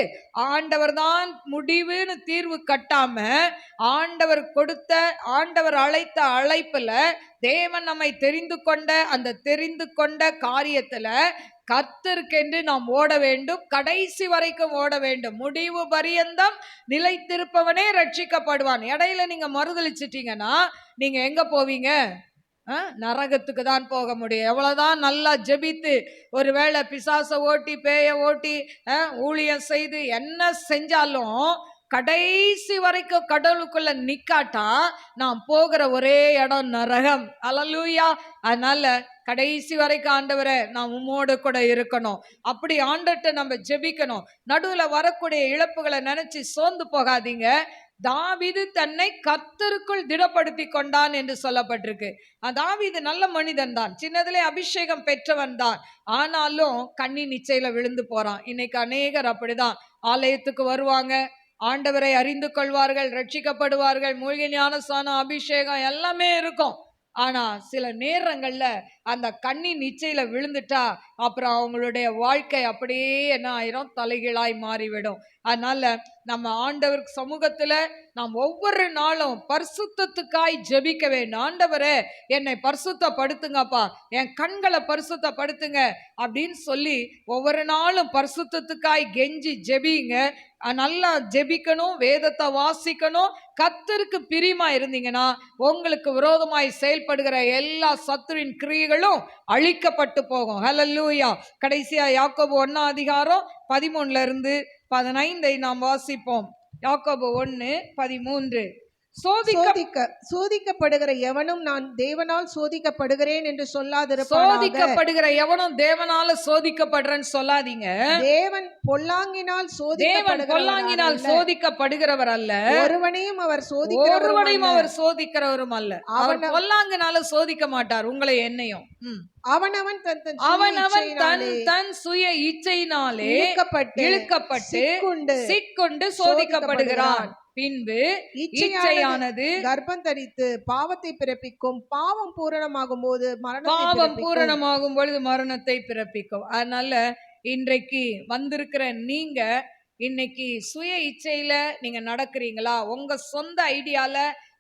ஆண்டவர் தான் முடிவுன்னு தீர்வு கட்டாம, ஆண்டவர் அழைத்த அழைப்புல தேவன் நம்மை தெரிந்து கொண்ட காரியத்துல கர்த்தருக்கென்று நாம் ஓட வேண்டும். கடைசி வரைக்கும் ஓட வேண்டும். முடிவு பரியந்தம் நிலைத்திருப்பவனே ரட்சிக்கப்படுவான். இடையில நீங்க மறுதளிச்சிட்டீங்கன்னா நீங்க எங்க போவீங்க? நரகத்துக்கு தான் போக முடியும். எவ்வளவுதான் நல்லா ஜெபித்து ஒருவேளை பிசாச ஓட்டி பேய ஓட்டி ஊழியம் செய்து என்ன செஞ்சாலும் கடைசி வரைக்கும் கடவுளுக்குள்ள நிக்காட்டா நாம் போகிற ஒரே இடம் நரகம். அல்லேலூயா. அதனால கடைசி வரைக்கும் ஆண்டவரே நான் உம்மோடு கூட இருக்கணும். அப்படி ஆண்டவர்ட்ட நம்ம ஜெபிக்கணும். நடுவுல வரக்கூடிய இழப்புகளை நினைச்சு சோர்ந்து போகாதீங்க. தாவீது தன்னை கர்த்தருக்குள் திடப்படுத்தி கொண்டான் என்று சொல்லப்பட்டிருக்கு. தாவீது நல்ல மனிதன் தான், சின்னதிலே அபிஷேகம் பெற்றவன் தான். ஆனாலும் கண்ணின் இச்சையில விழுந்து போறான். இன்னைக்கு அநேகர் அப்படிதான். ஆலயத்துக்கு வருவாங்க, ஆண்டவரை அறிந்து கொள்வார்கள், ரட்சிக்கப்படுவார்கள், மூழ்கி ஞானஸ்நானம் அபிஷேகம் எல்லாமே இருக்கும். ஆனா சில நேரங்கள்ல அந்த கண்ணின் இச்சையில விழுந்துட்டா அப்புறம் அவங்களுடைய வாழ்க்கை அப்படியே என்ன ஆயிரும், தலைகீழாய் மாறிவிடும். அதனால நம்ம ஆண்டவர் சமூகத்துல நாம் ஒவ்வொரு நாளும் பரிசுத்தத்துக்காய் ஜெபிக்க வேண்டும். ஆண்டவரே என்னை பரிசுத்தப்படுத்துங்கப்பா, என் கண்களை பரிசுத்தப்படுத்துங்க அப்படின்னு சொல்லி ஒவ்வொரு நாளும் பரிசுத்தத்துக்காய் கெஞ்சி ஜெபிங்க. நல்லா ஜெபிக்கணும், வேதத்தை வாசிக்கணும். கர்த்தருக்கு பிரியமா இருந்தீங்கன்னா உங்களுக்கு விரோதமாய் செயல்படுகிற எல்லா சத்துருவின் கிரியைகளும் அழிக்கப்பட்டு போகும். ஹல்லேலூயா. கடைசியா யாக்கோபு 1:13 நாம் வாசிப்போம். யாக்கோபு 1:13. சோதிக்கப்படுகிற எவனும் நான் தேவனால் சோதிக்கப்படுகிறேன் என்று சொல்லாதிருப்பானாக. சோதிக்கப்படுகிற எவனும் தேவனால சோதிக்கப்படுறேன்னு சொல்லாதீங்க. தேவன் பொல்லாங்கினால் சோதிக்கப்படுகிறவர் அல்ல. ஒருவனையும் அவர் சோதிக்கிறவரும் அல்ல. அவர் பொல்லாங்கினால சோதிக்க மாட்டார் உங்களை என்னையும். அவனவன் தன் சுய இச்சையினாலே இழுக்கப்பட்டு சிக்குண்டு சோதிக்கப்படுகிறான். பின்பு இச்சையானது கர்ப்பம் தரித்து பாவத்தை பிறப்பிக்கும். பாவம் பூரணமாகும் பொழுது மரணத்தை பிறப்பிக்கும். அதனால இன்றைக்கு வந்திருக்கிற நீங்க இன்னைக்கு சுய இச்சையில நீங்க நடக்கிறீங்களா? உங்க சொந்த ஐடியால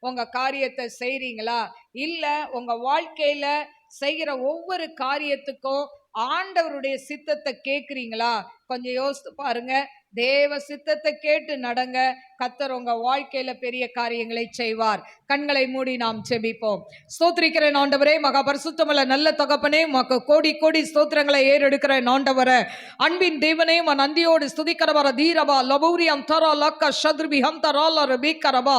உங்க காரியத்தை செய்றீங்களா? இல்ல உங்க வாழ்க்கையில செய்கிற ஒவ்வொரு காரியத்துக்கும் ஆண்டவருடைய சித்தத்தை கேட்கிறீங்களா? கொஞ்சம் யோசித்து பாருங்க. தேவ சித்தத்தை கேட்டு நடங்க. கர்த்தர் உங்க வாழ்க்கையில பெரிய காரியங்களை செய்வார். கண்களை மூடி நாம் ஜெபிப்போம். ஸ்தோத்திரிக்கிறேன் ஆண்டவரே, மகா பரிசுத்தமுள்ள நல்ல தகப்பனே, உமக்கு கோடி கோடி ஸ்தோத்திரங்களை ஏறெடுக்கிறேன் ஆண்டவரே. அன்பின் தேவனே, நந்தியோடு ஸ்துதிக்கிறவர தீரபா லபூரி அம்தரா லக்க ஷத்ருபி ஹம்தரால ரபிகரபா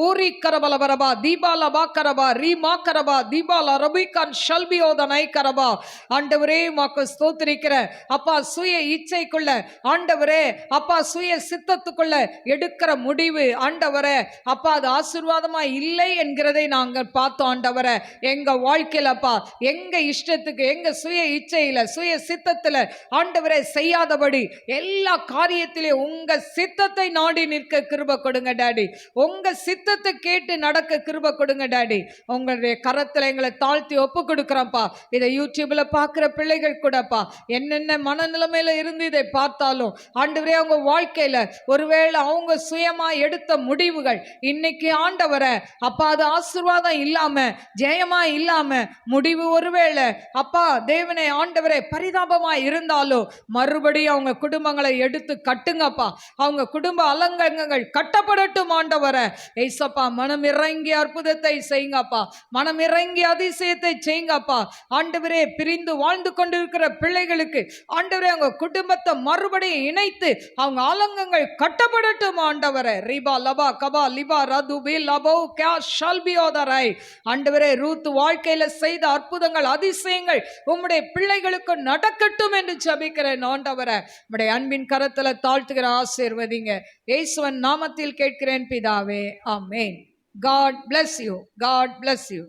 ஊரி கரபலபரபா தீபால பாக்கரபா ரீமா கரபா தீபால ரபிகான் ஷல்பியோதனை கரபா. ஆண்டவரே உமக்கு ஸ்தோத்திரிக்கிறேன் அப்பா. சுய இச்சைக்குள்ள ஆண்டவரே அப்பா, சுய சித்தத்துக்குள்ள எடுக்கிற முடிவு ஆண்டவரே அப்பா அது ஆசீர்வாதமா இல்லை என்கிறதை நாங்கள் பார்த்தோம் ஆண்டவரே. எங்க வாழ்க்கையில அப்பா எங்க இஷ்டத்துக்கு எங்க சுய இச்சையில சுய சித்தத்துல ஆண்டவரே செய்யாதபடி எல்லா காரியத்திலையும் உங்க சித்தத்தை நாடி நிற்க கிருபை கொடுங்க டாடி. உங்க சித்தத்தை கேட்டு நடக்க கிருபை கொடுங்க டாடி. உங்களுடைய கரத்துல எங்களை தாழ்த்தி ஒப்பு கொடுக்கிறோம்ப்பா. இதை யூடியூப்ல பாக்குற பிள்ளைகள் கூடப்பா என்னென்ன மனநிலைமையில இருந்து இதை பார்த்தாலும் ஆண்டவரே அவங்க வாழ்க்கையில ஒருவேளை அவங்க சுயமா எடுத்த முடிவுகள் இன்னைக்கு ஆண்டவரை அப்பா அது ஆசீர்வாதம் இல்லாம ஜெயமா இல்லாம முடிவு ஒருவேளை அப்பா தேவனே ஆண்டவரே பரிதாபமா இருந்தாலும் மறுபடியும் அவங்க குடும்பங்களை எடுத்து கட்டுங்கப்பா. அவங்க குடும்ப அலங்கங்கள் கட்டப்படட்டும் ஆண்டவரை. ஏசப்பா மனம் இறங்கி அற்புதத்தை செய்யுங்கப்பா. மனம் இறங்கி அதிசயத்தை செய்யுங்கப்பா. ஆண்டவரே பிரிந்து வாழ்ந்து கொண்டிருக்கிற பிள்ளைகளுக்கு ஆண்டவரே அவங்க குடும்பத்தை மறுபடியும் இணைத்து அவங்க ஆலங்கங்கள் கட்டப்படட்டும் ஆண்டவரே. ரிபா லபா கபா லிபா ரது பி லபோ கா ஷல்பியோதரை. ஆண்டவரே ரூத் வாழ்க்கையில செய்த அற்புதங்கள் அதிசயங்கள் உம்முடைய பிள்ளைகளுக்கு நடக்கட்டும் என்று ஜெபிக்கிறேன் ஆண்டவரே. உம்முடைய அன்பின் கரத்துல தாழ்த்துகிற ஆசீர்வதிங்க. இயேசுவின் நாமத்தில் கேட்கிறேன் பிதாவே, ஆமென். God bless you. God bless you.